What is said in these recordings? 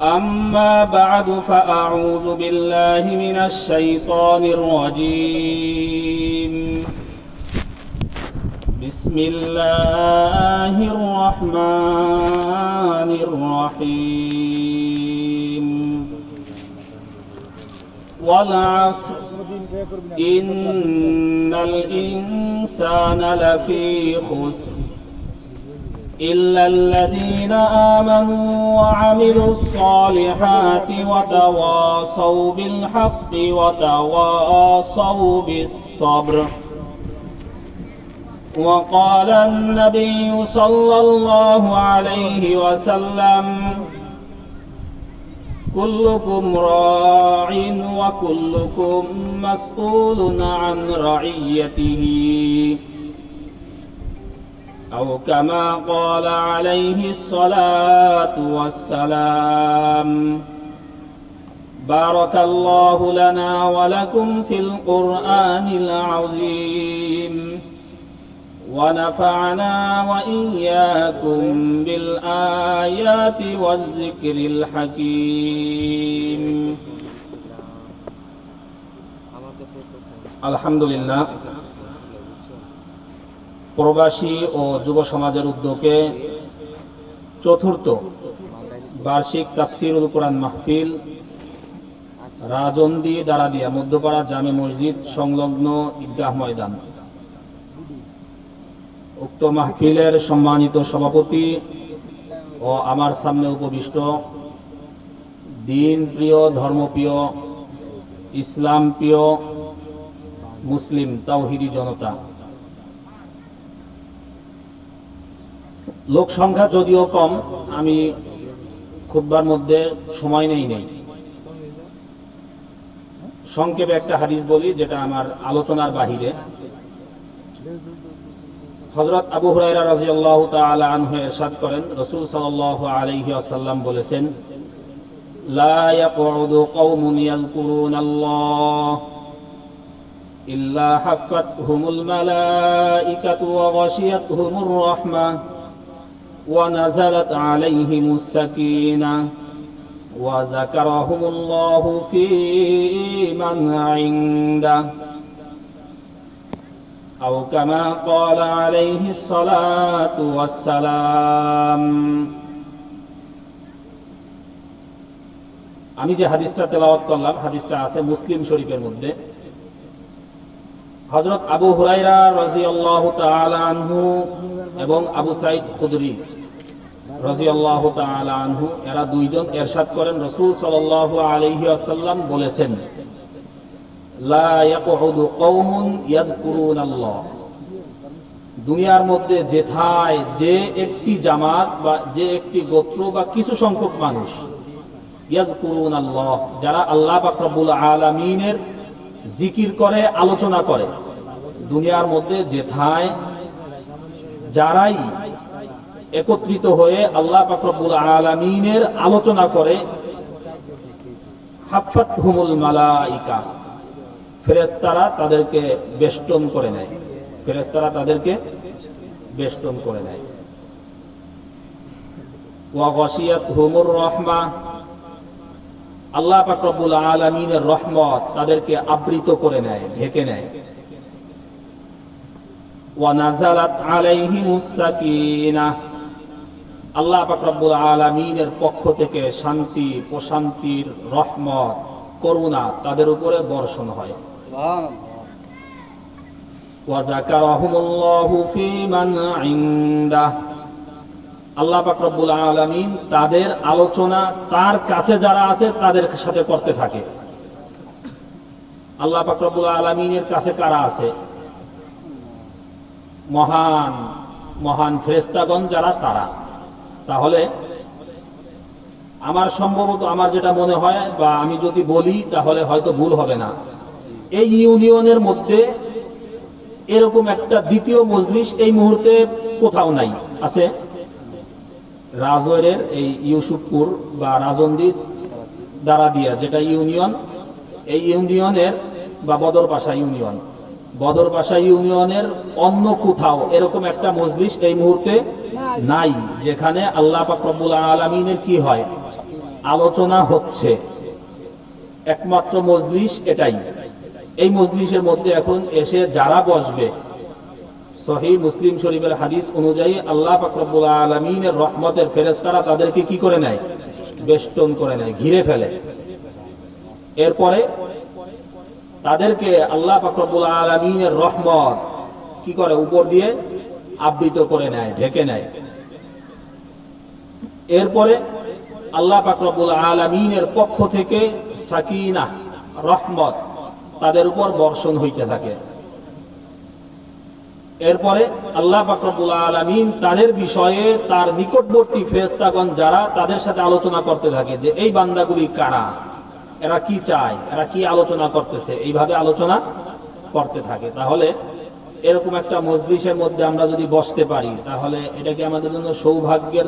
أما بعد فأعوذ بالله من الشيطان الرجيم بسم الله الرحمن الرحيم والعصر إن الإنسان لفي خسر إلا الذين آمنوا وعملوا الصالحات وتواصوا بالحق وتواصوا بالصبر. وقال النبي صلى الله عليه وسلم كلكم راع وكلكم مسؤول عن رعيته، أو كما قال عليه الصلاة والسلام. بارك الله لنا ولكم في القرآن العظيم، ونفعنا وإياكم بالآيات والذكر الحكيم. الحمد لله। প্রবাসী ও যুব সমাজের উদ্যোগে চতুর্থ বার্ষিক তাফসীরুল কোরআন মাহফিল রাজন্দি দারাদিয়া মধ্যপাড়া জামে মসজিদ সংলগ্ন ঈদগাহ ময়দান। উক্ত মাহফিলের সম্মানিত সভাপতি ও আমার সামনে উপবিষ্ট দিন প্রিয়, ধর্মপ্রিয়, ইসলাম প্রিয় মুসলিম তাওহীদি জনতা, লোক সংখ্যা যদিও কম, আমি খুতবার মধ্যে সময় নেই। সংক্ষেপে একটা হাদিস বলি যেটা আমার আলোচনার বাহিরে। হযরত আবু হুরায়রা রাদিয়াল্লাহু তাআলা আনহু ইরশাদ করেন, রাসূল সাল্লাল্লাহু আলাইহি ওয়াসাল্লাম বলেছেন, লা ইয়াকউদু কওমুন ইয়াযকুরুনাল্লাহ ইল্লা হাফাতহুমুল মালাইকাতু ওয়া গাশিয়াতহুমুর রাহমাহ ونزلت عليهم السكينة وذكرهم الله في من عنده أو كما قال عليه الصلاة والسلام. আমি যে হাদিসটা তেলাওয়াত করলাম, হাদিসটা আছে মুসলিম শরীফের মধ্যে। হযরত আবু হুরায়রা রাদিয়াল্লাহু তাআলা আনহু এবং আবু সাঈদ খুদরি রাদিয়াল্লাহু তাআলা আনহু এরা দুইজন ইরশাদ করেন, রাসূল সাল্লাল্লাহু আলাইহি ওয়াসাল্লাম বলেছেন, লা ইয়াকউদু কওমুন ইয়াযকুরুনাল্লাহ, দুনিয়ার মধ্যে যেথায় যে একটি জামাত বা যে একটি গোত্র বা কিছু সংখ্যক মানুষ ইয়াযকুরুনাল্লাহ, যারা আল্লাহ পাক রব্বুল আলামিনের জিকির করে, আলোচনা করে, দুনিয়ার মধ্যে যেথায় যারাই একত্রিত হয়ে আল্লাহ পাক রব্বুল আলামিনের আলোচনা করে, হাফাতহুমুল মালাইকা, ফেরেশতারা তাদেরকে বেষ্টন করে নেয়, ফেরেশতারা তাদেরকে বেষ্টন করে নেয়। ওয়া গাশিয়াতহুমুর রাহমাহ, আল্লাহ পাক রব্বুল আলামিনের রহমত তাদেরকে আবৃত করে নেয়, ঢেকে নেয়। ওয়া নাযালাত আলাইহিমুস সাকিনাহ, আল্লাহ পাক রব্বুল আলামিনের পক্ষ থেকে শান্তি, প্রশান্তির রহমত, করুণা তাদের উপরে বর্ষণ হয়। সুবহানাল্লাহ। ওয়া যাকারাহুমুল্লাহু ফী মান ইনদাহ, আল্লাহ পাক রব্বুল আলামিন তাদের আলোচনা তার কাছে যারা আছে তাদের সাথে করতে থাকে। আল্লাহ পাক রব্বুল আলামিনের কাছে কারা আছে? মহান মহান ফেরেশতাগণ যারা, তারা। তাহলে আমার সম্ভবত, আমার যেটা মনে হয় বা আমি যদি বলি তাহলে হয়তো ভুল হবে না, এই ইউনিয়নের মধ্যে এরকম একটা দ্বিতীয় মজলিস এই মুহূর্তে কোথাও নাই। আছে রাজৈরের এই ইউসুফপুর বা রাজন্দি দারাদিয়া যেটা ইউনিয়ন, এই ইউনিয়নের বা বদরপাশা ইউনিয়ন, বদরপাশা ইউনিয়নের অন্য কোথাও এরকম একটা মজলিস এই মুহূর্তে নাই যেখানে আল্লাহ পাক রব্বুল আলামিনের কি হয়, আলোচনা হচ্ছে, একমাত্র মজলিস এটাই। এই মজলিসের মধ্যে এখন এসে যারা বসবে, সহিহ মুসলিম শরীফের হাদিস অনুযায়ী আল্লাহ পাক রব্বুল আলামিনের রহমতের ফেরেশতারা তাদেরকে কি করে নেয়? বেষ্টন করে নেয়, ঘিরে ফেলে। এরপরে তাদেরকে আল্লাহ পাক রব্বুল আলামিনের রহমত কি করে? উপর দিয়ে আবৃত করে নেয়, ঢেকে নেয়। এরপরে আল্লাহ পাক রব্বুল আলামিনের পক্ষ থেকে সাকিনাহ, রহমত তাদের উপর বর্ষণ হইতে থাকে। এরপরে আল্লাহ পাক রব্বুল আলামিন তাদের বিষয়ে তার নিকটবর্তী ফেরেশতাগণ যারা, তাদের সাথে আলোচনা করতে থাকে যে এই বান্দাগুলি কারা, এরা কি চায়, এরা কি আলোচনা করতেছে, এইভাবে আলোচনা করতে থাকে। তাহলে এরকম একটা মজলিসের মধ্যে আমরা যদি বসতে পারি, তাহলে এটা কি আমাদের জন্য সৌভাগ্যের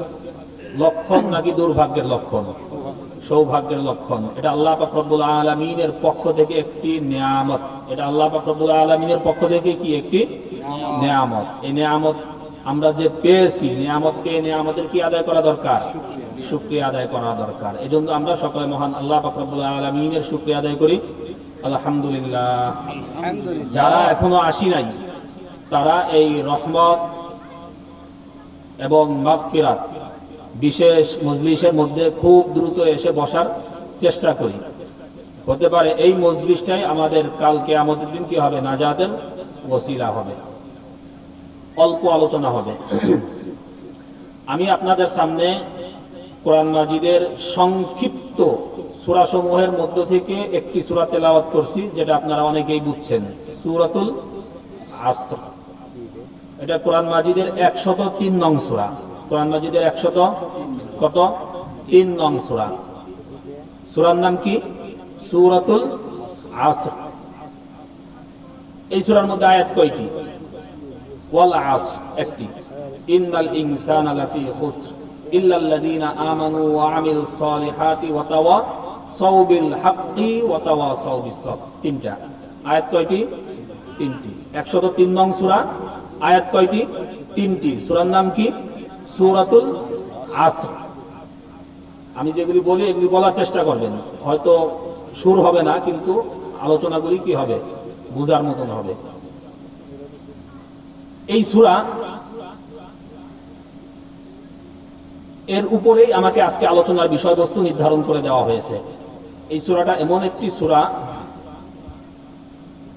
লক্ষণ নাকি দুর্ভাগ্যের লক্ষণ? সৌভাগ্যের লক্ষণ। এটা আল্লাহ পাক রব্বুল আলামিনের পক্ষ থেকে একটি নিয়ামত। এটা আল্লাহ পাক রব্বুল আলামিনের পক্ষ থেকে কি একটি নিয়ামত। এই নিয়ামত আমরা যে পেয়েছি, নিয়ামত পেয়ে নিয়ামতের কি আদায় করা দরকার? শুকরিয়া আদায় করা দরকার। এজন্য আমরা সকলে মহান আল্লাহ পাক রব্বুল আলামিনের শুকরিয়া আদায় করি, আলহামদুলিল্লাহ। যারা এখনো আসি নাই, তারা এই রহমত এবং মাগফিরাত বিশেষ মজলিসের মধ্যে খুব দ্রুত এসে বসার চেষ্টা করি। হতে পারে এই মজলিসটাই আমাদের কাল কিয়ামতের দিন কি হবে? নাজাতের ওসিলা হবে, অল্প আলোচনা হবে। আমি আপনাদের সামনে কোরআন মাজিদের সংক্ষিপ্ত সূরাসমূহের মধ্য থেকে একটি সূরা তেলাওয়াত করছি, যেটা আপনারা অনেকেই বুঝছেন, সূরাতুল আসর। এটা কোরআন মাজিদের 103 নং সূরা। কোরআন মাজিদের 103 নং সূরা। সূরার নাম কি? সূরাতুল আসর। এই সূরার মধ্যে আয়াত কয়টি? ওয়াল আসর একটি। ইন্নাল ইনসানা লাফি খুসর ইল্লাল্লাযীনা আমানু ওয়া আমিলুস সালিহাতি ওয়া তাওয়াসাউ বিল হাক্কি ওয়া তাওয়াসাউ বিস সাবর। তিনটা আয়াত কয়টি? তিনটি। 103 নং সূরা, আয়াত কয়টি? তিনটি। সূরার নাম কি? সূরাতুল আসর। আমি যেগুলি বলি এগুলি বলার চেষ্টা করবেন, হয়তো সুর হবে না, কিন্তু আলোচনাগুলি কি হবে? বুঝার মতন হবে। এই সূরা এর উপরেই আমাকে আজকে আলোচনার বিষয়বস্তু নির্ধারণ করে দেওয়া হয়েছে। এই সূরাটা এমন একটি সূরা,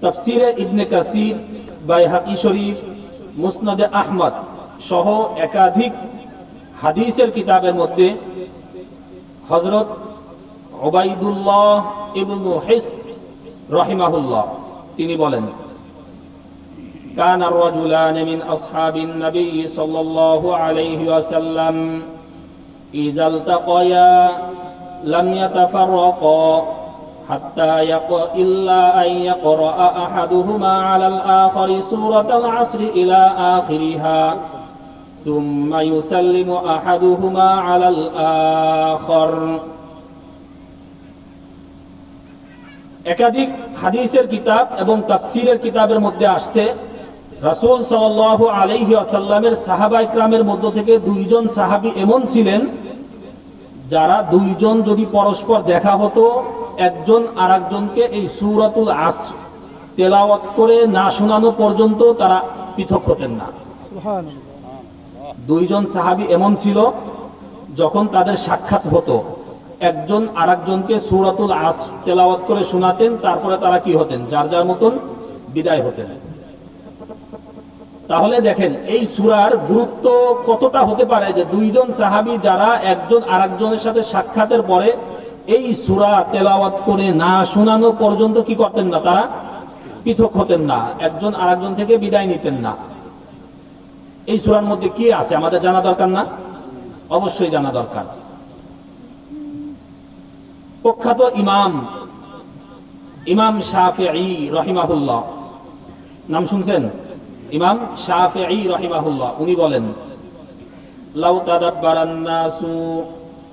তাফসীরে ইবনে কাসির, বাইহাকি শরীফ, মুসনাদে আহমদ সহ একাধিক হাদিসের কিতাবের মধ্যে হযরত উবাইদুল্লাহ ইবনে হিসন রাহিমাহুল্লাহ তিনি বলেন, কানা রাজুলান মিন আসহাবিন নবী সাল্লাল্লাহু আলাইহি ওয়াসাল্লাম ইযা ইলতাকায়া লাম ইয়াতাফাররাকা হাত্তা ইল্লা আন ইয়াকরা আহাদুহুমা আলাল আখারি সূরাতাল আসর ইলা আখিরিহা সুম্মা ইউসাল্লিমু আহাদুহুমা আলাল আখার। একাধিক হাদিসের কিতাব এবং তাফসীরের কিতাবের মধ্যে আসছে, রাসূল সাল্লাল্লাহু আলাইহি ওয়াসাল্লামের সাহাবা ইকরামের মধ্য থেকে দুইজন সাহাবী এমন ছিলেন যারা দুইজন যদি পরস্পর দেখা হতো, একজন আরেকজনকে এই সূরাতুল আসর তেলাওয়াত করে না শোনানো পর্যন্ত তারা পৃথক হতেন না। সুবহানাল্লাহ। দুইজন সাহাবী এমন ছিল, যখন তাদের সাক্ষাৎ হতো, একজন আরেকজনকে সূরাতুল আসর তেলাওয়াত করে শোনাতেন, তারপরে তারা কি হতেন? যার যার মতন বিদায় হতেন। তাহলে দেখেন এই সূরার গুরুত্ব কতটা হতে পারে, যে দুইজন সাহাবী যারা একজন আরেকজনের সাথে সাক্ষাতের পরে এই সূরা তেলাওয়াত করে না শোনানো পর্যন্ত কি করতেন না? তারা পৃথক হতেন না, একজন আরেকজন থেকে বিদায় নিতেন না। এই সূরার মধ্যে কি আছে আমাদের জানা দরকার না? অবশ্যই জানা দরকার। প্রখ্যাত ইমাম শাফিঈ রাহিমাহুল্লাহ, নাম শুনছেন? ইমাম শাফিঈ রাহিমাহুল্লাহ উনি বলেন, লাউ তাদাব্বারান নাসু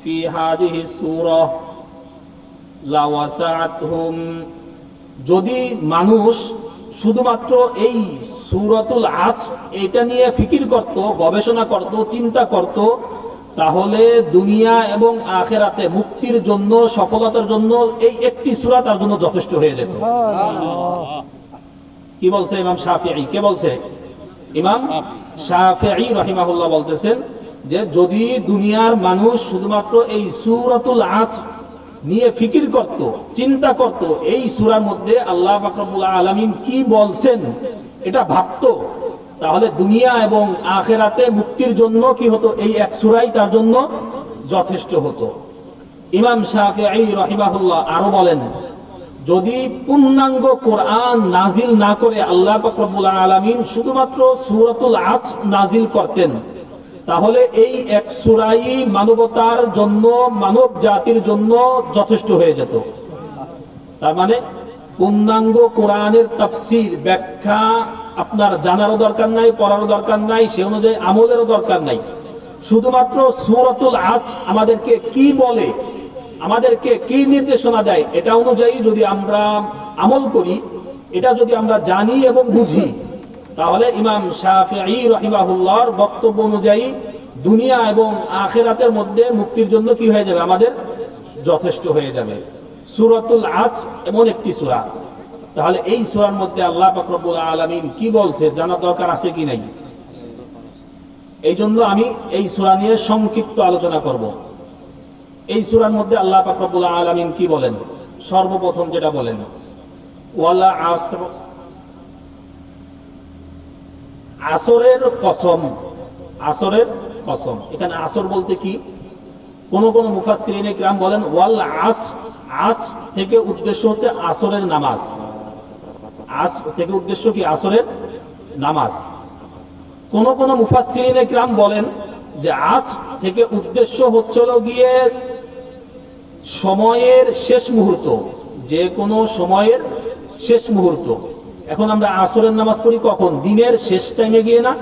ফি হাযিহি সূরাহ লাওয়াসাআতহুম, যদি মানুষ শুধুমাত্র এই সূরাতুল আসর এটা নিয়ে ফিকির করত, গবেষণা করত, চিন্তা করত, তাহলে দুনিয়া এবং আখিরাতে মুক্তির জন্য, সফলতার জন্য এই একটি সূরা তার জন্য যথেষ্ট হয়ে যেত। কি বলছে ইমাম শাফিঈ? কে বলছে? ইমাম শাফিঈ রাহিমাহুল্লাহ বলতেছেন যে যদি দুনিয়ার মানুষ শুধুমাত্র এই সূরাতুল আসর নিয়ে ফিকির করত, চিন্তা করত, এই সূরার মধ্যে আল্লাহ পাক রব্বুল আলামিন কি বলছেন এটা ভাবতো, তাহলে দুনিয়া এবং আখিরাতে মুক্তির জন্য কি হতো? এই এক সূরাই তার জন্য যথেষ্ট হতো। ইমাম শাফিঈ রাহিমাহুল্লাহ আরো বলেন, যদি পূর্ণাঙ্গ কোরআন নাজিল না করে আল্লাহ পাক রব্বুল আলামিন শুধুমাত্র সূরাতুল আসর নাজিল করতেন, তাহলে এই এক সূরাই মানবতার জন্য, মানব জাতির জন্য যথেষ্ট হয়ে যেত। তার মানে পূর্ণাঙ্গ কোরআনের তাফসীর, ব্যাখ্যা আপনার জানারও দরকার নাই, পড়ারও দরকার নাই, সে অনুযায়ী আমলেরও দরকার নাই। শুধুমাত্র সূরাতুল আসর আমাদেরকে কি বলে, আমাদেরকে কি নির্দেশনা দেয়, এটা অনুযায়ী যদি আমরা আমল করি, এটা যদি আমরা জানি এবং বুঝি, তাহলে ইমাম শাফিঈ রাহিমাহুল্লাহর বক্তব্য অনুযায়ী দুনিয়া এবং আখিরাতের মধ্যে মুক্তির জন্য কি হয়ে যাবে? আমাদের যথেষ্ট হয়ে যাবে। সূরাতুল আসর এমন একটি সূরা, তাহলে এই সূরার মধ্যে আল্লাহ পাক রব্বুল আলামিন কি বলছে জানার দরকার আছে কি নাই? এই জন্য আমি এই সূরা নিয়ে সংক্ষিপ্ত আলোচনা করব। এই সূরার মধ্যে আল্লাহ পাক রব্বুল আলামিন কি বলেন? সর্বপ্রথম যেটা বলেন, ওয়াল আসর, আসরের কসম, আসরের কসম। এখানে আসর বলতে কি? কোন কোন মুফাসসিরিনে কিরাম বলেন ওয়াল আসর, আসর থেকে উদ্দেশ্য হচ্ছে আসরের নামাজ। আসর থেকে উদ্দেশ্য কি? আসরের নামাজ। কোন কোন মুফাসসিরিনে কিরাম বলেন যে আসর থেকে উদ্দেশ্য হচ্ছিল গিয়ে সময়ের শেষ মুহূর্ত, যে কোনো সময়ের শেষ মুহূর্ত। এখন আমরা আসরের নামাজ পড়ি কখন? দিনের শেষ টাইমে গিয়ে না?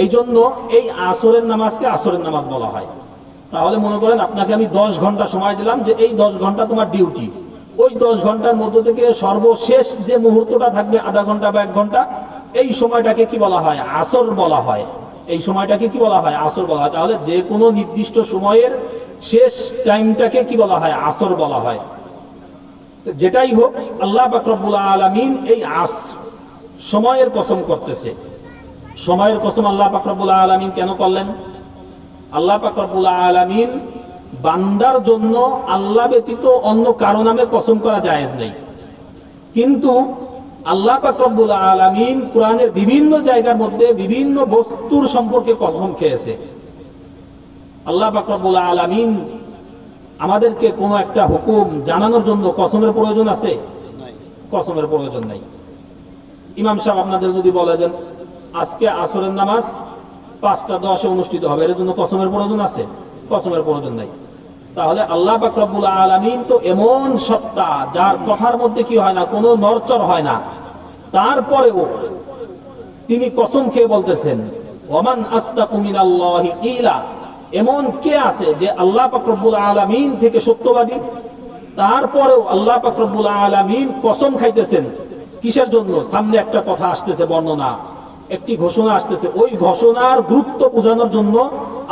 এই জন্য এই আসরের নামাজকে আসরের নামাজ বলা হয়। তাহলে মনে করেন আপনাকে আমি 10 ঘন্টা সময় দিলাম যে এই 10 ঘন্টা তোমার ডিউটি, ওই 10 ঘন্টার মধ্য থেকে সর্বশেষ যে মুহূর্তটা থাকবে, আধা ঘন্টা বা 1 ঘন্টা, এই সময়টাকে কি বলা হয়? আসর বলা হয়। এই সময়টাকে কি বলা হয়? আসর বলা হয়। তাহলে যে কোনো নির্দিষ্ট সময়ের শেষ টাইমটাকে কি বলা হয়? আসর বলা হয়। যেটাই হোক, আল্লাহ পাক রব্বুল আলামিন এই আসর, সময়ের কসম করতেছে। সময়ের কসম আল্লাহ পাক রব্বুল আলামিন কেন করলেন? আল্লাহ পাক রব্বুল আলামিন বান্দার জন্য আল্লাহ ব্যতীত অন্য কারো নামে কসম করা জায়েজ নেই, কিন্তু আল্লাহ পাক রব্বুল আলামিন কোরআনের বিভিন্ন জায়গার মধ্যে বিভিন্ন বস্তুর সম্পর্কে কসম খেয়েছে। আল্লাহ পাক রব্বুল আলামিন আমাদেরকে কোন একটা হুকুম জানানোর জন্য কসমের প্রয়োজন আছে? কসমের প্রয়োজন নাই। ইমাম সাহেব আপনাদের যদি বলে যে আজকে আসরের নামাজ 5:10 অনুষ্ঠিত হবে, এর জন্য কসমের প্রয়োজন আছে? কসমের প্রয়োজন নাই। তাহলে আল্লাহ পাক রব্বুল আলামিন তো এমন সত্তা যার কথার মধ্যে কি হয় না, কোনো নড়চড় হয় না, তারপরেও তিনি কসম খেয়ে বলতেছেন ওয়ামান আস্তাকু মিনাল্লাহি কিলা, এমন কে আছে যে আল্লাহ পাক রব্বুল আলামিন থেকে সত্যবাদী? তারপরেও আল্লাহ পাক রব্বুল আলামিন কসম খাইতেছেন কিসের জন্য? সামনে একটা কথা আসতেছে, বর্ণনা, একটি ঘোষণা আসতেছে, ওই ঘোষণার গুরুত্ব বোঝানোর জন্য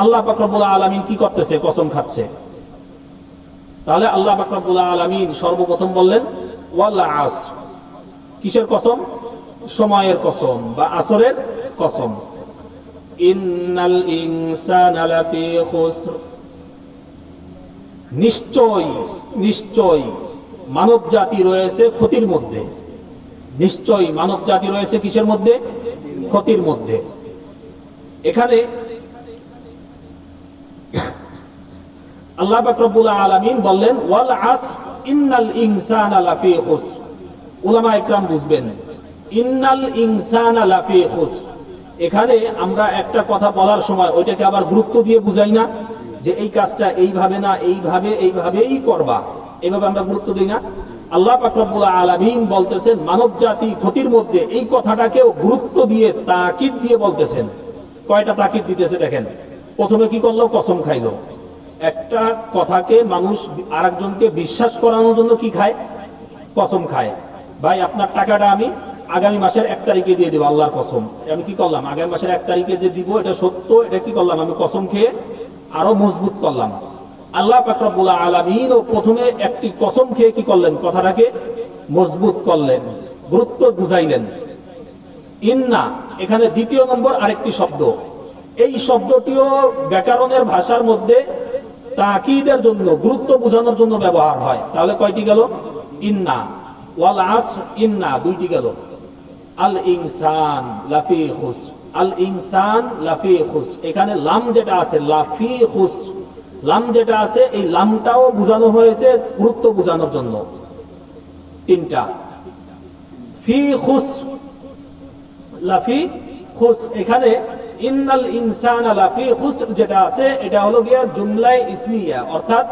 আল্লাহ পাক রব্বুল আলামিন কি করতেছে? কসম খাচ্ছে। তাহলে আল্লাহ পাক রব্বুল আলামিন সর্বপ্রথম বললেন ওয়াল আসর, কিসের কসম? সময়ের কসম বা আসরের কসম। ইন্নাল ইনসানা লাফি খুসর, নিশ্চয় নিশ্চয় মানব জাতি রয়েছে ক্ষতির মধ্যে। নিশ্চয় মানব জাতি রয়েছে কিসের মধ্যে? ক্ষতির মধ্যে। এখানে আল্লাহ পাক রব্বুল আলামিন বললেন ওয়াল আসর ইন্নাল ইনসানা লাফি খুসর। উলামা ইকরাম বুঝবেন ইন্নাল ইনসানা লাফি খুসর, এখানে আমরা একটা কথা বলার সময় ওইটাকে আবার গুরুত্ব দিয়ে বুঝাই না যে এই কাজটা এইভাবে না, এইভাবে, এইভাবেই করবা, এইভাবে আমরা গুরুত্ব দিই না। আল্লাহ পাক রব্বুল আলামিন বলতেছেন মানব জাতি ক্ষতির মধ্যে, এই কথাটাকেও গুরুত্ব দিয়ে তাকিদ দিয়ে বলতেছেন। কয়টা তাকিদ দিতেছে দেখেন। প্রথমে কি করলো? কসম খাইলো। একটা কথাকে মানুষ আরেকজনকে বিশ্বাস করানোর জন্য কি খায়? কসম খায়। ভাই আপনার টাকাটা আমি আগামী মাসের 1 তারিখে দিয়ে দেবো, আল্লাহর কসম। আমি কি করলাম? আগামী মাসের 1 তারিখে যে দিব এটা সত্য, এটা কি করলাম? আমি কসম খেয়ে আরো মজবুত করলাম। আল্লাহ পাক রব্বুল আলামিন ও প্রথমে একটি কসম খেয়ে কি করলেন, কথাটাকে মজবুত করলেন, গুরুত্ব বুঝাইলেন। ইন্না, এখানে দ্বিতীয় নম্বর আরেকটি শব্দ, এই শব্দটিও ব্যাকরণের ভাষার মধ্যে তাকিদের জন্য, গুরুত্ব বোঝানোর জন্য ব্যবহার হয়। তাহলে কয়টি গেল? ইন্না, ওয়াল আসর, ইন্না দুইটি গেল। আল ইনসান লাফি খুসর, আল ইনসান লাফি খুসর, এখানে লাম যেটা আছে লাফি খুসর, লাম যেটা আছে এই লামটাও বোঝানো হয়েছে গুরুত্ব বোঝানোর জন্য। তিনটা ফি খুসর, লাফি খুসর, এখানে ইন্নাল ইনসানা লাফি খুসর যেটা আছে এটা হলো গিয়ে জুমলায়ে ইসমিয়া, অর্থাৎ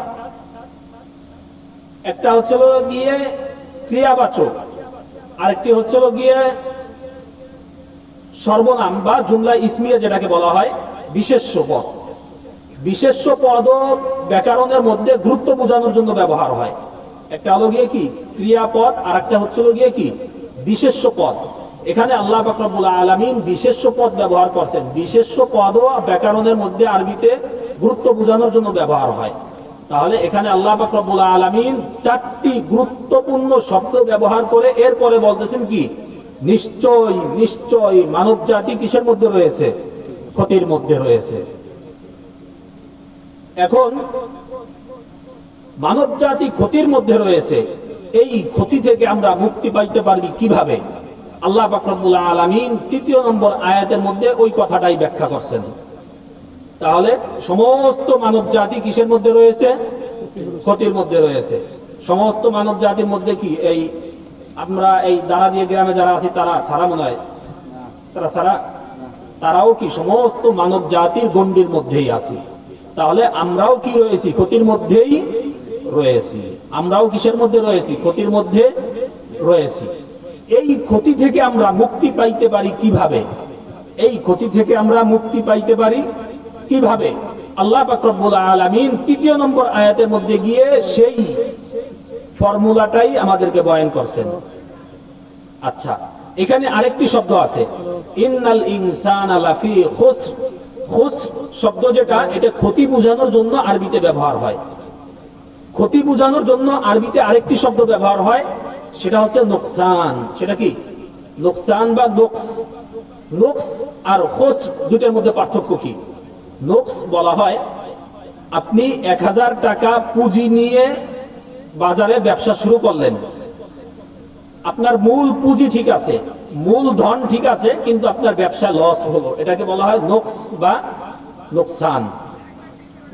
একটা হচ্ছে গিয়ে ক্রিয়াবাচক, আরেকটি হচ্ছে গিয়ে সর্বনাম বা জুমলা ইসমিয়া যেটাকে বলা হয় বিশেষ্য পদ। বিশেষ্য পদও ব্যাকরণের মধ্যে গুরুত্ব বোঝানোর জন্য ব্যবহার হয়। একটা হলো গিয়ে কি ক্রিয়াপদ, আর একটা হচ্ছে গিয়ে কি বিশেষ্য পদ। এখানে আল্লাহ পাক রব্বুল আলামিন বিশেষ্য পদ ব্যবহার করছেন। বিশেষ্য পদও ব্যাকরণের মধ্যে আরবিতে গুরুত্ব বোঝানোর জন্য ব্যবহার হয়। তাহলে এখানে আল্লাহ পাক রব্বুল আলামিন চারটি গুরুত্বপূর্ণ শব্দ ব্যবহার করে এরপরে বলতেছেন কি, নিশ্চয় নিশ্চয় মানব জাতি কিসের মধ্যে রয়েছে? ক্ষতির মধ্যে রয়েছে। এখন মানব জাতি ক্ষতির মধ্যে রয়েছে, এই ক্ষতি থেকে আমরা মুক্তি পাইতে পারবি কিভাবে? আল্লাহ পাক রব্বুল আলামিন তৃতীয় নম্বর আয়াতের মধ্যে ওই কথাটাই ব্যাখ্যা করছেন। তাহলে সমস্ত মানব জাতি কিসের মধ্যে রয়েছে? ক্ষতির মধ্যে রয়েছে। সমস্ত মানব জাতির মধ্যে কি এই আমরা এই দাঁড়া দিয়ে গ্রামে যারা আছি তারা সারা মনে হয়, তারা সারা, তারাও কি সমস্ত মানব জাতির গণ্ডির মধ্যেই আছি। তাহলে আমরাও কি রয়েছি? ক্ষতির মধ্যেই রয়েছি। আমরাও কিসের মধ্যে রয়েছি? ক্ষতির মধ্যে রয়েছি। এই ক্ষতি থেকে আমরা মুক্তি পাইতে পারি কিভাবে? এই ক্ষতি থেকে আমরা মুক্তি পাইতে পারি কিভাবে? আল্লাহ পাক রব্বুল আলামিন তৃতীয় নম্বর আয়াতের মধ্যে গিয়ে সেই ফর্মুলাটাই আমাদেরকে বয়ান করছেন। আচ্ছা, এখানে আরেকটি শব্দ আছে, ইন্নাল ইনসানা লাফি খুসর। খুসর শব্দ যেটা, এটা ক্ষতি বোঝানোর জন্য আরবিতে ব্যবহার হয়। ক্ষতি বোঝানোর জন্য আরবিতে আরেকটি শব্দ ব্যবহার হয়, সেটা হচ্ছে নোকসান। সেটা কি? নোকসান বা নোকস। নোকস আর খুসর দুটোর মধ্যে পার্থক্য কি? নোকস বলা হয় আপনি 1000 টাকা পুঁজি নিয়ে বাজারে ব্যবসা শুরু করলেন, আপনার মূল পুঁজি ঠিক আছে, মূল ধন ঠিক আছে, কিন্তু আপনার ব্যবসা লস হলো, এটাকে বলা হয় নোকস বা নোকসান।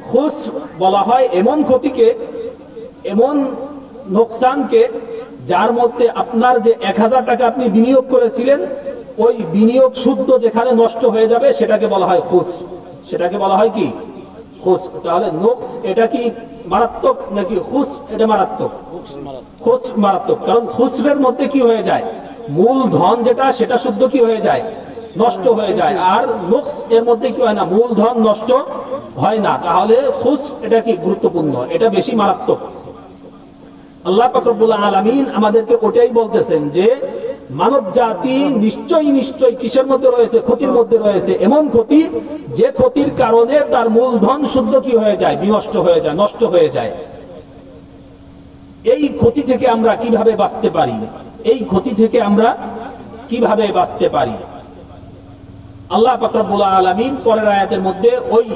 খুসর বলা হয় এমন ক্ষতিকে, এমন নোকসানকে যার মধ্যে আপনার যে 1000 টাকা আপনি বিনিয়োগ করেছিলেন ওই বিনিয়োগ শুদ্ধ যেখানে নষ্ট হয়ে যাবে সেটাকে বলা হয় খুসর। সেটাকে বলা হয় কি? খুসর। তাহলে নোকস এটা কি মারাত্মক নাকি খুসর এটা মারাত্মক? খুসর মারাত্মক, কারণ খুসরের মধ্যে কি হয়ে যায়? মূল ধন যেটা সেটা শুদ্ধ কি হয়ে যায়? নষ্ট হয়ে যায়। আর নোকস এর মধ্যে কি হয় না? মূল ধন নষ্ট হয় না। তাহলে খুসর এটা কি গুরুত্বপূর্ণ, এটা বেশি মারাত্মক। আল্লাহ পাক রব্বুল আলামিন আমাদেরকে ওটাই বলতেছেন যে মানব জাতি নিশ্চয়ই নিশ্চয়ই কিসের মধ্যে রয়েছে? ক্ষতির মধ্যে রয়েছে। এমন ক্ষতি যে ক্ষতির কারণে তার মূলধন শুদ্ধ কি হয়ে যায়? বিনষ্ট হয়ে যায়, নষ্ট হয়ে যায়। এই ক্ষতি থেকে আমরা কিভাবে বাঁচতে পারি? এই ক্ষতি থেকে আমরা কিভাবে বাঁচতে পারি? আল্লাহ পাক রব্বুল আলামিন পরের আয়াতের মধ্যে ওই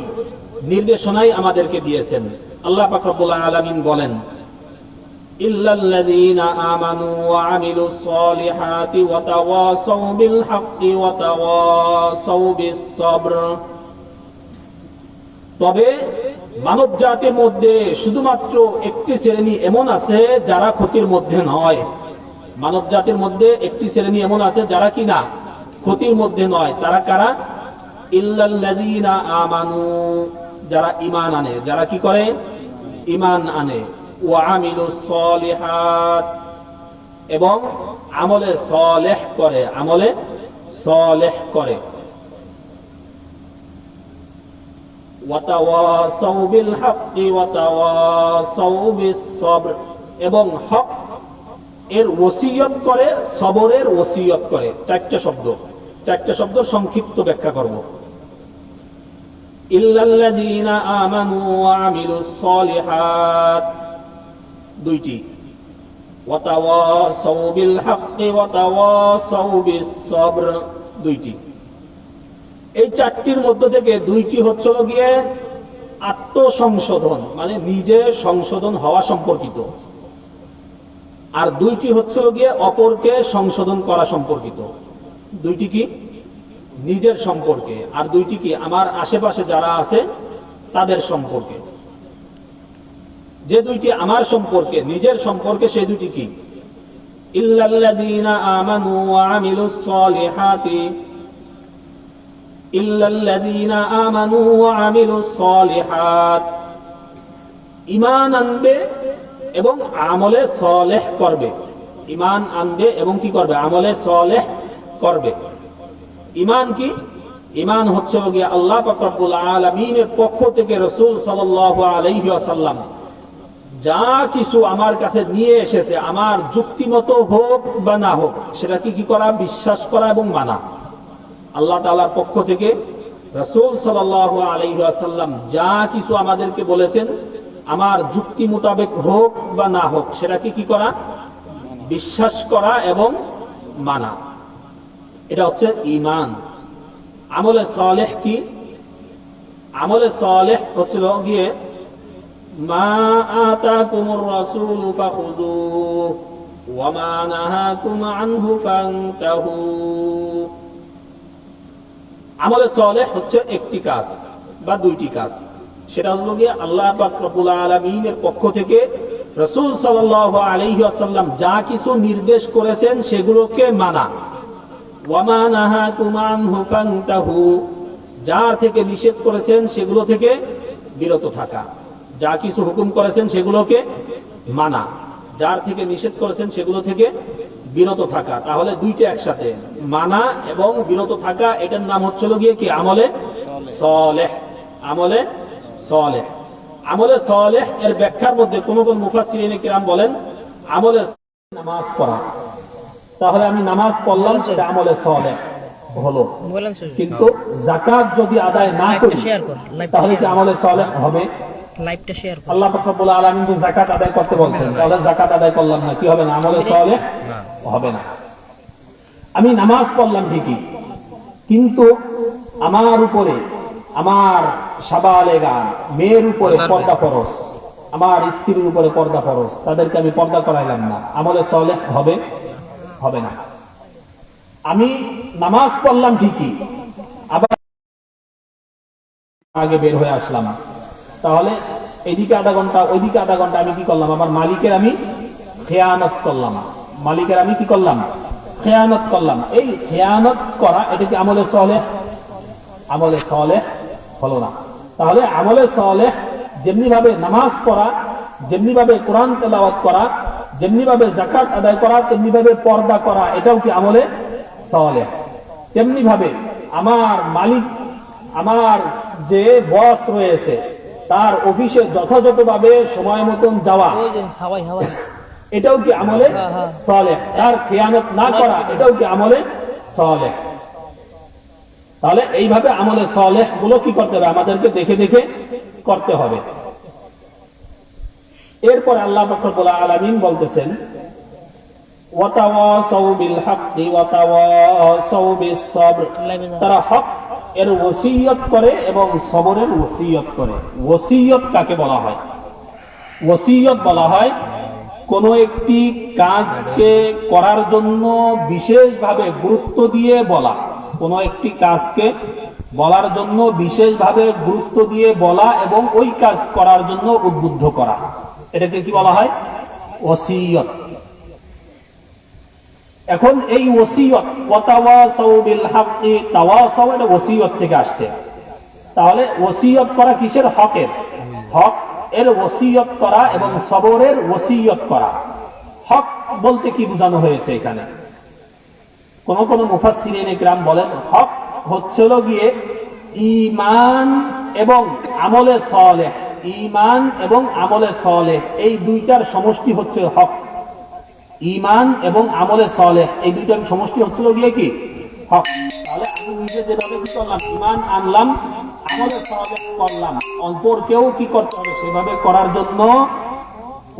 নির্দেশনাই আমাদেরকে দিয়েছেন। আল্লাহ পাক রব্বুল আলামিন বলেন, ইল্লাল্লাযীনা আমানু ওয়া আমিলুস সলিহাতি ওয়া তাওয়াসাউ বিল হাক্কি ওয়া তাওয়াসাউ বিস সবর। তবে মানব জাতির মধ্যে শুধুমাত্র একটি শ্রেণী এমন আছে যারা ক্ষতির মধ্যে নয়। মানব জাতির মধ্যে একটি শ্রেণী এমন আছে যারা কি না ক্ষতির মধ্যে নয়। তারা কারা? ইল্লাল্লাযীনা আমানু, যারা ঈমান আনে। যারা কি করে? ঈমান আনে। ওয়া আমিলুস সলিহাত, এবং আমলে সলেহ করে, আমলে সলেহ করে। ওয়া তাওয়াসাউ বিল হাক্কি ওয়া তাওয়াসাউ বিস সবর, এবং হক এর ওসিয়ত করে, সবরের ওসিয়ত করে। চারটি শব্দ সংক্ষিপ্ত ব্যাখ্যা করব। ইল্লাল্লাযীনা আমানু ওয়া আমিলুস সালিহাত, দুইটি। ওয়া তাওয়াসাউ বিল হাক্কি ওয়া তাওয়াসাউ বিস সবর, দুইটি। এই চারটির মধ্য থেকে দুইটি হচ্ছে গিয়ে আত্মসংশোধন, মানে নিজে সংশোধন হওয়া সম্পর্কিত, আর দুইটি হচ্ছে গিয়ে অপরকে সংশোধন করা সম্পর্কিত। দুইটি কি? নিজের সম্পর্কে, আর দুইটি কি? আমার আশেপাশে যারা আছে তাদের সম্পর্কে। যে দুইটি আমার সম্পর্কে, নিজের সম্পর্কে, সেই দুইটি কি? ইল্লাল্লাযীনা আমানু ওয়া আমিলুস সালিহাতি, ইল্লাল্লাযীনা আমানু ওয়া আমিলুস সালিহাত, ঈমান আনবে এবং আমলে সালেহ করবে। ঈমান আনবে এবং কি করবে? আমলে সালেহ করবে। ঈমান কি? ঈমান হচ্ছে গিয়ে আল্লাহ পাক রব্বুল আলামিনের পক্ষ থেকে রাসূল সাল্লাল্লাহু আলাইহি ওয়াসাল্লাম যা কিছু আমার কাছে নিয়ে এসেছে, আমার যুক্তিমতো হোক বা না হোক, সেটা কি করা? বিশ্বাস করা এবং মানা। আল্লাহ তাআলার পক্ষ থেকে রাসূল সাল্লাল্লাহু আলাইহি ওয়াসাল্লাম যা কিছু আমাদেরকে বলেছেন, আমার যুক্তি মোতাবেক হোক বা না হোক, সেটা কি করা? বিশ্বাস করা এবং মানা। এটা হচ্ছে ঈমান। আমলে সালেহ কি? আমলে সালেহ হচ্ছে গিয়ে মা আতাকুমুর রাসূলু ফাখুযুহু ওয়া মা নাহাকুম আনহু ফান্তাহু। আমলে সালেহ হচ্ছে একটি কাজ বা দুইটি কাজ, সেটা হলো গিয়ে আল্লাহ পাক রব্বুল আলামিনের পক্ষ থেকে রাসূল সাল্লাল্লাহু আলাইহি ওয়াসাল্লাম যা কিছু নির্দেশ করেছেন সেগুলোকে মানা। ওয়া মা নাহাকুম আনহু ফান্তাহু, যা থেকে নিষেধ করেছেন সেগুলো থেকে বিরত থাকা। যা কিছু হুকুম করেছেন সেগুলোকে মানা, যার থেকে নিষেধ করেছেন সেগুলো থেকে বিরত থাকা। তাহলে দুইটা একসাথে, মানা এবং বিরত থাকা, এটার নাম হচ্ছে গিয়ে কি? আমলে সালেহ। আমলে সালেহ। আমলে সালেহ এর ব্যাখ্যার মধ্যে কোন কোন মুফাসসিরিনে কিরাম বলেন আমলে নামাজ পড়া। তাহলে আমি নামাজ পড়লাম, সেটা আমলে সালেহ হলো। কিন্তু যাকাত যদি আদায় না করি তাহলে কি আমলে সালেহ হবে? লাইভটা শেয়ার করুন। আল্লাহ পাক রব্বুল আলামিন তো যাকাত আদায় করতে বলছেন, তাহলে যাকাত আদায় করলাম না, কি হবে না? আমলে সালেহ হবে না। আমি নামাজ পড়লাম ঠিকই, কিন্তু আমার উপরে, আমার সাবালেগা মেয়ের উপরে পর্দা ফরজ, আমার স্ত্রীর উপরে পর্দা ফরজ, তাদেরকে আমি পর্দা করাইলাম না, আমলে সালেহ হবে? হবে না। আমি নামাজ পড়লাম ঠিকই, আবার আগে বের হয়ে আসলাম, তাহলে এদিকে আধা ঘন্টা ওইদিকে আধা ঘন্টা আমি কি করলাম? আমার মালিকের আমি খেয়ানত করলাম। মালিকের আমি কি করলাম? খেয়ানত করলাম। এই খেয়ানত করা, এটা কি আমলে সালেহ? আমলে সালেহ হলো না। তাহলে আমলে সালেহ যেমনি ভাবে নামাজ পড়া, যেমনি ভাবে কোরআন তেলাওয়াত করা, যেমনি ভাবে যাকাত আদায় করা, তেমনি ভাবে পর্দা করা, এটাও কি আমলে সালেহ। তেমনি ভাবে আমার মালিক, আমার যে বস রয়েছে, তার অফিসে যথাযথভাবে সময় মতন যাওয়া, এটাও কি আমলে সালেহ। তার খেয়ানত না করা, এটাও কি আমলে সালেহ। তাহলে এইভাবে আমলে সালেহ গুলো কি করতে হবে? আমাদেরকে দেখে দেখে করতে হবে। এরপর আল্লাহ পাক রব্বুল আলামিন বলতেছেন ওয়া তাওয়াসাউ বিল হাক্কি ওয়া তাওয়াসাউ বিস সবর, তারা হক এর ওসিয়ত করে এবং সবরের ওসিয়ত করে। ওসিয়ত কাকে বলা হয়? ওসিয়ত বলা হয় কোন একটি কাজকে করার জন্য বিশেষভাবে গুরুত্ব দিয়ে বলা, কোন একটি কাজকে বলার জন্য বিশেষভাবে গুরুত্ব দিয়ে বলা এবং ওই কাজ করার জন্য উদ্বুদ্ধ করা, এটাকে কি বলা হয়? ওসিয়ত। এখন এই ওসিয়ত, ওয়া তাওয়াসাউ বিল হাক্কি, তাওয়াসাউ এটা ওসিয়ত থেকে আসছে। তাহলে ওসিয়ত করা কিসের? হকের। হক এর ওসিয়ত করা এবং সবরের ওসিয়ত করা। হক বলতে কি বোঝানো হয়েছে এখানে? কোন কোন মুফাসসিরিনে কিরাম বলেন হক হচ্ছে গিয়ে ঈমান এবং আমলে সালেহ। ঈমান এবং আমলে সালেহ এই দুইটার সমষ্টি হচ্ছে হক। ঈমান এবং আমলে সালেহ এই দুইটার সমষ্টি হচ্ছে গিয়ে কি? হক। তাহলে আমি নিজে যেভাবে কি করলাম, ঈমান আনলাম, আমলে সালেহ করলাম, অপরকেও কি করতে হবে সেভাবে করার জন্য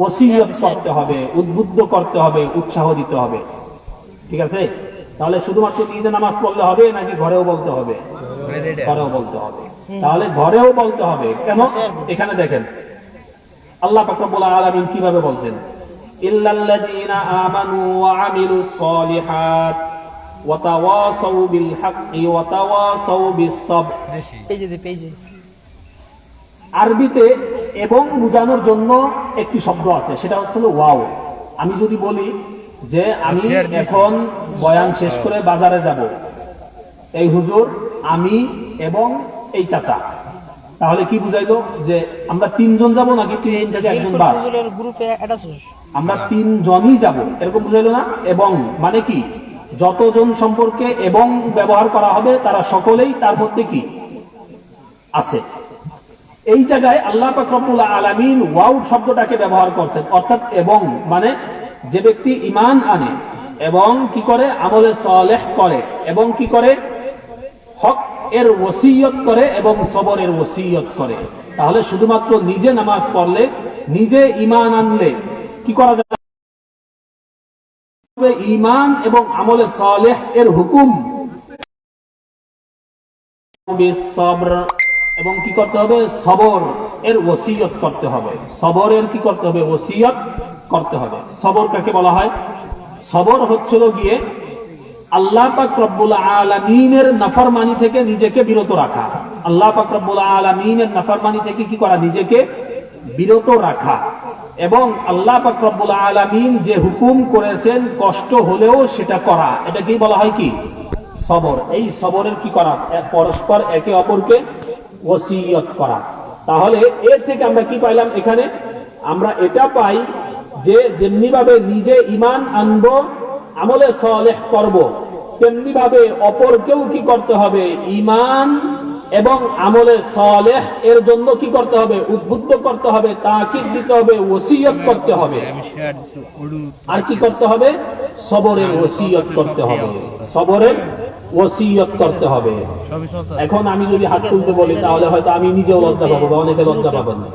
ওসিয়ত করতে হবে, উদ্বুদ্ধ করতে হবে, উৎসাহ দিতে হবে। ঠিক আছে? তাহলে শুধুমাত্র নিজে নামাজ পড়লে হবে নাকি ঘরেও বলতে হবে? ঘরেও বলতে হবে। তাহলে ঘরেও বলতে হবে কেন? এখানে দেখেন আল্লাহ পাক রব্বুল আলামিন কিভাবে বলছেন, ইল্লাল্লাযীনা আমানু ওয়া আমিলুস সালিহাত ওয়া তাওয়াসাউ বিল হাক্কি ওয়া তাওয়াসাউ বিস সাবর। পেজে আরবিতে এবং বোঝানোর জন্য একটি শব্দ আছে, সেটা হচ্ছে ওয়াও। আমি যদি বলি যে আমি এখন বয়ান শেষ করে বাজারে যাব, এই হুজুর, আমি এবং এই চাচা, তাহলে কি বুঝাইলো? যে আমরা তিনজন যাব নাকি তিনজন থেকে একজন বাদ? আমরা তিনজনই যাব, এরকম বুঝাইলো না? এবং মানে কি, যতজন সম্পর্কে এবং ব্যবহার করা হবে তারা সকলেই তার মধ্যে কি আছে। এই জায়গায় আল্লাহ পাক রব্বুল আলামিন ওয়াও শব্দটাকে ব্যবহার করছেন, অর্থাৎ এবং মানে যে ব্যক্তি ঈমান আনে এবং কি করে, আমলে সালেহ করে এবং কি করে, হক এর ওসিয়ত করে এবং সবরের ওসিয়ত করে। তাহলে শুধুমাত্র নিজে নামাজ পড়লে, নিজে ঈমান আনলে কি করা যাবে? ঈমান এবং আমলে সালেহ এর হুকুম বিসসবর, এবং কি করতে হবে? সবর এর ওসিয়ত করতে হবে। সবরের কি করতে হবে? ওসিয়ত করতে হবে। সবর কাকে বলা হয়? সবর হচ্ছিল গিয়ে আল্লাহ পাক রব্বুল আলামিনের নাফরমানি থেকে নিজেকে বিরত রাখা। আল্লাহ পাক রব্বুল আলামিনের নাফরমানি থেকে কি করা? নিজেকে বিরত রাখা। এবং আল্লাহ পাক রব্বুল আলামিন যে হুকুম করেছেন কষ্ট হলেও সেটা করা, এটা কি বলা হয়? কি সবর। এই সবরের কি করা? পরস্পর একে অপরকে ওসিয়ত করা। তাহলে এর থেকে আমরা কি পাইলাম? এখানে আমরা এটা পাই যে যেমনি ভাবে নিজে ঈমান আনবো, আমলে সালেহ করব, তেমনি ভাবে অপরকেও কি করতে হবে? ঈমান এবং আমলে সালেহ এর জন্য কি করতে হবে? উদ্বুদ্ধ করতে হবে, তাকিদ দিতে হবে, ওসিয়ত করতে হবে। আর কি করতে হবে? সবরের ওসিয়ত করতে হবে, সবরের ওসিয়ত করতে হবে। এখন আমি যদি হাত তুলতে বলি তাহলে হয়তো আমি নিজেও লজ্জা পাবো বা অনেকে লজ্জা পাবেন না।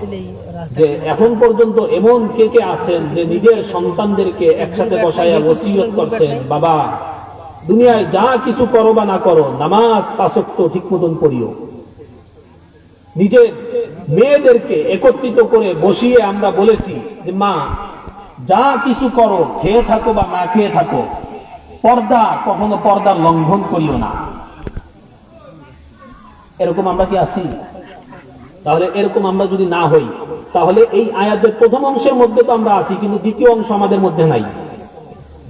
যে এখন পর্যন্ত এমন কে কে আছেন যে নিজের সন্তানদেরকে একসাথে বসাইয়া ওসিয়ত করছেন, বাবা দুনিয়ায় যা কিছু করো বা না করো, নামাজ 5 ওয়াক্ত ঠিক মতন পড়িও। নিজের মেয়েদেরকে একত্রিত করে বসিয়ে আমরা বলেছি যে মা যা কিছু করো, খেয়ে থাকো বা না খেয়ে থাকো, পর্দা কখনো পর্দার লঙ্ঘন করিও না। এরকম আমরা কি আছি? তাহলে এরকম আমরা যদি না হই, তাহলে এই আয়াতের প্রথম অংশের মধ্যে তো আমরা আছি, কিন্তু দ্বিতীয় অংশ আমাদের মধ্যে নাই।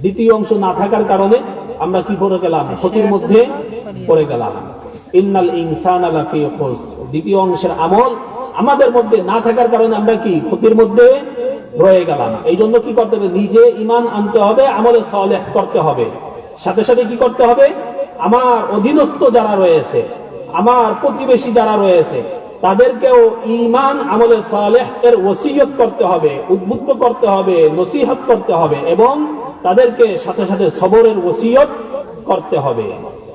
দ্বিতীয় অংশ না থাকার কারণে আমরা কি করে গেলাম? ক্ষতির মধ্যে পড়ে গেলাম। ইন্নাল ইনসানা লাফি খুসর, দ্বিতীয় অংশের আমল আমাদের মধ্যে না থাকার কারণে আমরা কি ক্ষতির মধ্যে রয়ে গেলাম। এই জন্য কি করতে হবে? নিজে ঈমান আনতে হবে, আমলে সালেহ করতে হবে। সাথে সাথে কি করতে হবে? আমার অধীনস্থ যারা রয়েছে, আমার প্রতিবেশী যারা রয়েছে, তাদেরকেও ঈমান আমলে সালেহ এর ওসিয়ত করতে হবে, উদ্বুদ্ধ করতে হবে, নসিহত করতে হবে এবং তাদেরকে সাথে সাথে সবরের ওসিয়ত করতে হবে।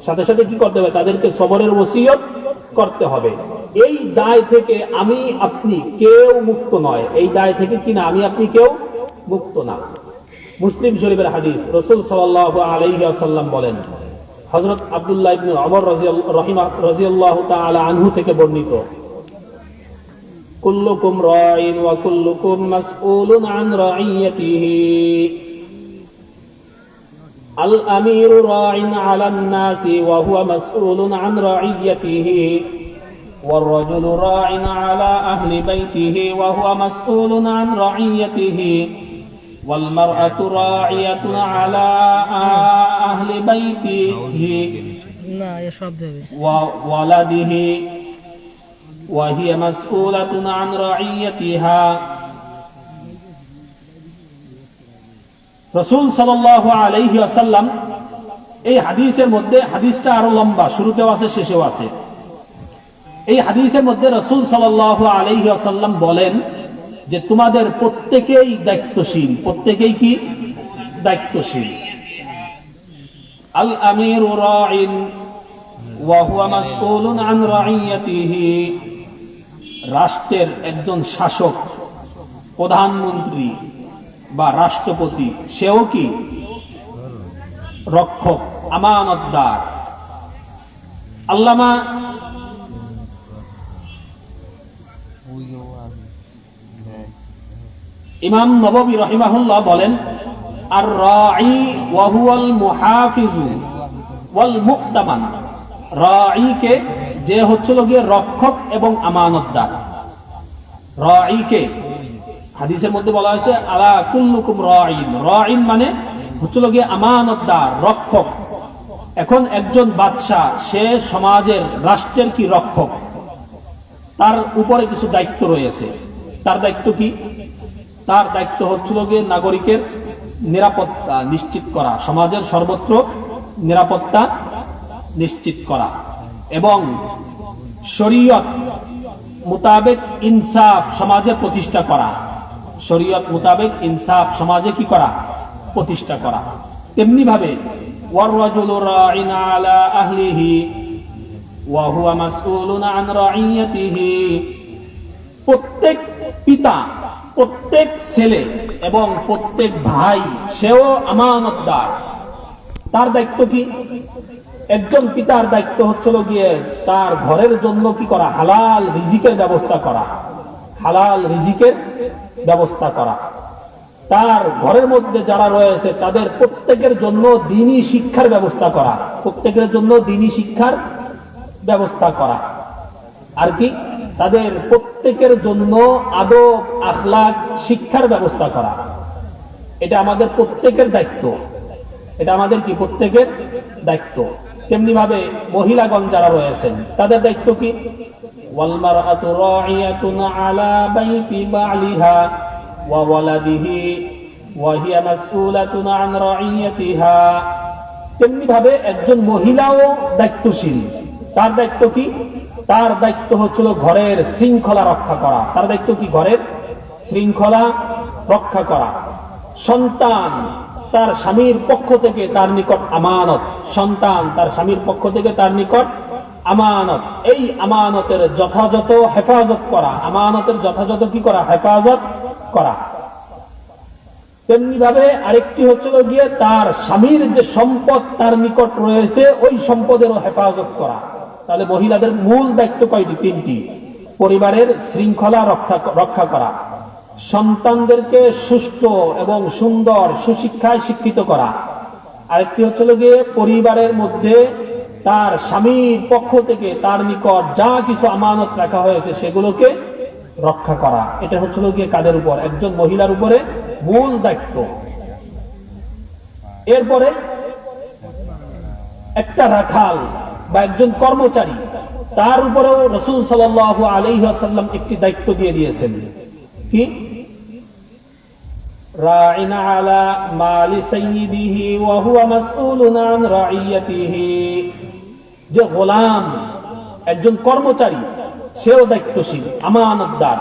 সাথে সাথে কি করতে হবে? তাদেরকে সবরের ওসিয়ত করতে হবে। এই দায় থেকে আমি আপনি কেউ মুক্ত নয়। এই দায় থেকে কিনা আমি আপনি কেউ মুক্ত না। মুসলিম শরীফের হাদিস, রাসূল সাল্লাল্লাহু আলাইহি ওয়াসাল্লাম বলেন, হযরত আব্দুল্লাহ ইবনে ওমর রাদিয়াল্লাহু তাআলা আনহু থেকে বর্ণিত, কুল্লুকুম রাঈন ওয়া কুল্লুকুম মাসউলুন আন রাঈয়াতিহি আল আমিরু রাঈন আলান নাসি ওয়া হুয়া মাসউলুন আন রাঈয়াতিহি والرجل راع على أهل بيته وهو مسؤول عن رعيته والمرأة راعية على أهل بيته وولده وهي مسؤولة عن رعيتها। রাসূল সাল্লাল্লাহু আলাইহি ওয়াসাল্লাম এই হাদিসের মধ্যে, হাদিসটা আরো লম্বা, শুরুতেও আছে শেষেও আছে। এই হাদিসের মধ্যে রাসূল সাল্লাল্লাহু আলাইহি ওয়াসাল্লাম বলেন যে তোমাদের প্রত্যেকেই দায়িত্বশীল। প্রত্যেকেই কি? দায়িত্বশীল। আল আমিরু রাঈন ওয়া হুয়া মাসউলুন আন রাইয়াতিহি, রাষ্ট্রের একজন শাসক, প্রধানমন্ত্রী বা রাষ্ট্রপতি, সেও কি রক্ষক, আমানতদার। আল্লামা ইমাম নববী রাহিমাহুল্লাহ বলেন, আর রাঈ ওয়া হুয়াল মুহাফিজু ওয়াল মুক্তামান, রাঈকে, যে হচ্ছিল গিয়ে রক্ষক এবং আমানতদার। রাঈকে হাদিসের মধ্যে বলা হয়েছে আলা কুল্লুকুম রাঈন, রাঈন মানে হচ্ছিল গিয়ে আমানতদার, রক্ষক। এখন একজন বাদশাহ, সে সমাজের, রাষ্ট্রের কি রক্ষক, তার উপরে কিছু দায়িত্ব রয়েছে। তার দায়িত্ব কি? তার দায়িত্ব হচ্ছিল গিয়ে নাগরিকের নিরাপত্তা নিশ্চিত করা, সমাজের সর্বত্র নিরাপত্তা নিশ্চিত করা এবং শরীয়ত মোতাবেক ইনসাফ সমাজে প্রতিষ্ঠা করা, শরীয়ত মোতাবেক ইনসাফ সমাজে কি করা? প্রতিষ্ঠা করা। তেমনি ভাবে ওয়াররাজুলু রাঈন আলা আহলিহি ওয়া হুয়া মাসউলুন আন রাইয়াতিহি, প্রত্যেক পিতা, প্রত্যেক ছেলে এবং প্রত্যেক ভাই, সেও আমানতদার। তার দায়িত্ব কি? একজন পিতার দায়িত্ব হচ্ছিল গিয়ে তার ঘরের জন্য কি করা? হালাল রিজিকের ব্যবস্থা করা, হালাল রিজিকের ব্যবস্থা করা। তার ঘরের মধ্যে যারা রয়েছে তাদের প্রত্যেকের জন্য দ্বীনি শিক্ষার ব্যবস্থা করা, প্রত্যেকের জন্য দ্বীনি শিক্ষার ব্যবস্থা করা। আর কি? তাদের প্রত্যেকের জন্য আদব আখলাক শিক্ষার ব্যবস্থা করা। এটা আমাদের প্রত্যেকের দায়িত্ব, এটা আমাদের কি? প্রত্যেকের দায়িত্ব। তেমনি ভাবে মহিলাগণ যারা রয়েছেন তাদের দায়িত্ব কি? ওয়াল মারআতু রাঈয়াতুন আলা বাইতি বালিহা ওয়া ওয়ালাদিহি ওয়া হিয়া মাসউলাতুন আন রাইয়াতিহা। তেমনি ভাবে একজন মহিলাও দায়িত্বশীল। তার দায়িত্ব কি? তার দায়িত্ব হচ্ছিল ঘরের শৃঙ্খলা রক্ষা করা। তার দায়িত্ব কি? ঘরের শৃঙ্খলা রক্ষা করা। সন্তান তার স্বামীর পক্ষ থেকে তার নিকট আমানত, সন্তান তার স্বামীর পক্ষ থেকে তার নিকট আমানত। এই আমানতের যথাযথ হেফাজত করা, আমানতের যথাযথ কি করা? হেফাজত করা। তেমনি ভাবে আরেকটি হচ্ছিল গিয়ে তার স্বামীর যে সম্পদ তার নিকট রয়েছে ওই সম্পদেরও হেফাজত করা। তাহলে মহিলাদের মূল দায়িত্ব কয়টি? তিনটি। পরিবারের শৃঙ্খলা রক্ষা করা, সন্তানদেরকে সুষ্ঠু এবং সুন্দর সুশিক্ষায় শিক্ষিত করা, আরেকটি হচ্ছিল গিয়ে পরিবারের মধ্যে তার স্বামীর পক্ষ থেকে তার নিকট যা কিছু আমানত রাখা হয়েছে সেগুলোকে রক্ষা করা। এটা হচ্ছিল গিয়ে কাদের উপর? একজন মহিলার উপরে মূল দায়িত্ব। এরপরে একটা রাখাল বা একজন কর্মচারী, তার উপরেও রাসূল সাল্লাল্লাহু আলাইহি ওয়াসাল্লাম একটি দায়িত্ব দিয়ে দিয়েছেন। কি? রাঈনা আলা মালি সাইয়্যিদিহি ওয়া হুয়া মাসউলুন আন রাইয়াতিহি, যে গোলাম, একজন কর্মচারী, সেও দায়িত্বশীল, আমানতদার।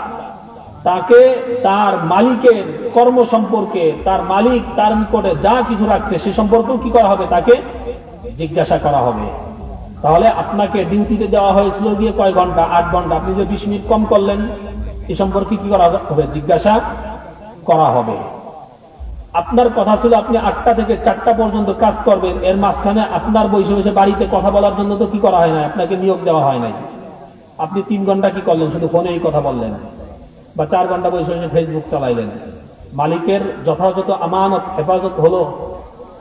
তাকে তার মালিকের কর্ম সম্পর্কে, তার মালিক তার নিকটে যা কিছু রাখছে সে সম্পর্কেও কি করা হবে? তাকে জিজ্ঞাসা করা হবে। তাহলে আপনাকে ডিউটিতে দেওয়া হয়েছিল গিয়ে কয় ঘন্টা? 8 ঘন্টা। আপনি যে 20 মিনিট কম করলেন, এ সম্পর্কে কি করা হবে? জিজ্ঞাসা করা হবে। আপনার কথা ছিল আপনি 8টা থেকে 4টা পর্যন্ত কাজ করবেন, এর মাঝখানে আপনার বসে বসে বাড়িতে কথা বলার জন্য তো কি করা হয় না, আপনাকে নিয়োগ দেওয়া হয় নাই। আপনি 3 ঘন্টা কি করলেন? শুধু ফোনেই কথা বললেন, বা 4 ঘন্টা বসে বসে ফেসবুক চালাইলেন। মালিকের যথাযথ আমানত হেফাজত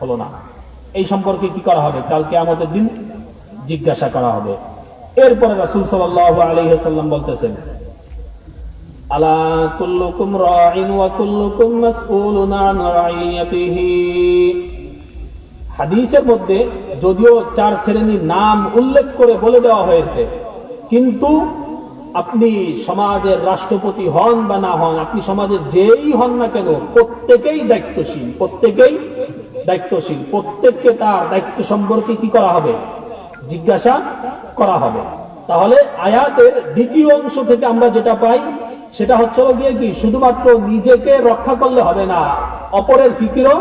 হলো না। এই সম্পর্কে কি করা হবে? কাল কিয়ামতের দিন জিজ্ঞাসা করা হবে। এরপরে রাসূল সাল্লাল্লাহু আলাইহি ওয়াসাল্লাম বলতেছেন, আলা কুল্লুকুম রাঈন ওয়া কুল্লুকুম মাসউলুন আন রাইয়াতিহি। হাদিসের মধ্যে যদিও 4 শ্রেণীর নাম উল্লেখ করে বলে দেওয়া হয়েছে, কিন্তু আপনি সমাজের রাষ্ট্রপতি হন বা না হন, আপনি সমাজের যেই হন না কেন, প্রত্যেকেই দায়িত্বশীল, প্রত্যেকেই দায়িত্বশীল। প্রত্যেককে তার দায়িত্ব সম্পর্কে কি করা হবে? জিজ্ঞাসা করা হবে। তাহলে আয়াতের দ্বিতীয় অংশ থেকে আমরা যেটা পাই সেটা হচ্ছে গিয়ে কি, শুধুমাত্র নিজেকে রক্ষা করলে হবে না, অপরের ফিকিরও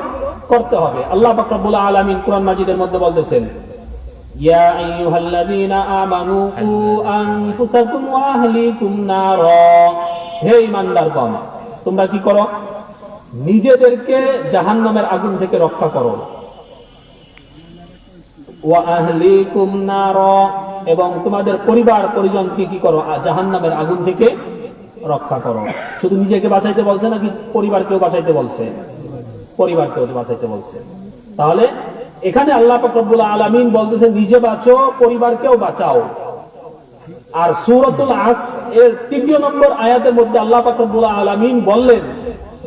করতে হবে। আল্লাহ পাক রব্বুল আলামিন কোরআন মাজিদের মধ্যে বলতেছেন, ইয়া আইয়ুহাল্লাযীনা আমানু কু আনফুসাকুম ওয়া আহলিকুম নারা, হে ঈমানদারগণ তোমরা কি করো, নিজেদেরকে জাহান্নামের আগুন থেকে রক্ষা করো। ওয়া আহলিকুম নারা, এবং তোমাদের পরিবার পরিজনকে কি করো, জাহান্নামের আগুন থেকে রক্ষা করো। শুধু নিজেকে বাঁচাইতে বলছে নাকি পরিবারকেও বাঁচাইতে বলছে? পরিবারকেও বাঁচাইতে বলছে। তাহলে এখানে আল্লাহ পাক রব্বুল আলামিন বলতেছে নিজে বাঁচো, পরিবারকেও বাঁচাও। আর সূরাতুল আসর এর ৩ নম্বর আয়াতের মধ্যে আল্লাহ পাক রব্বুল আলামিন বললেন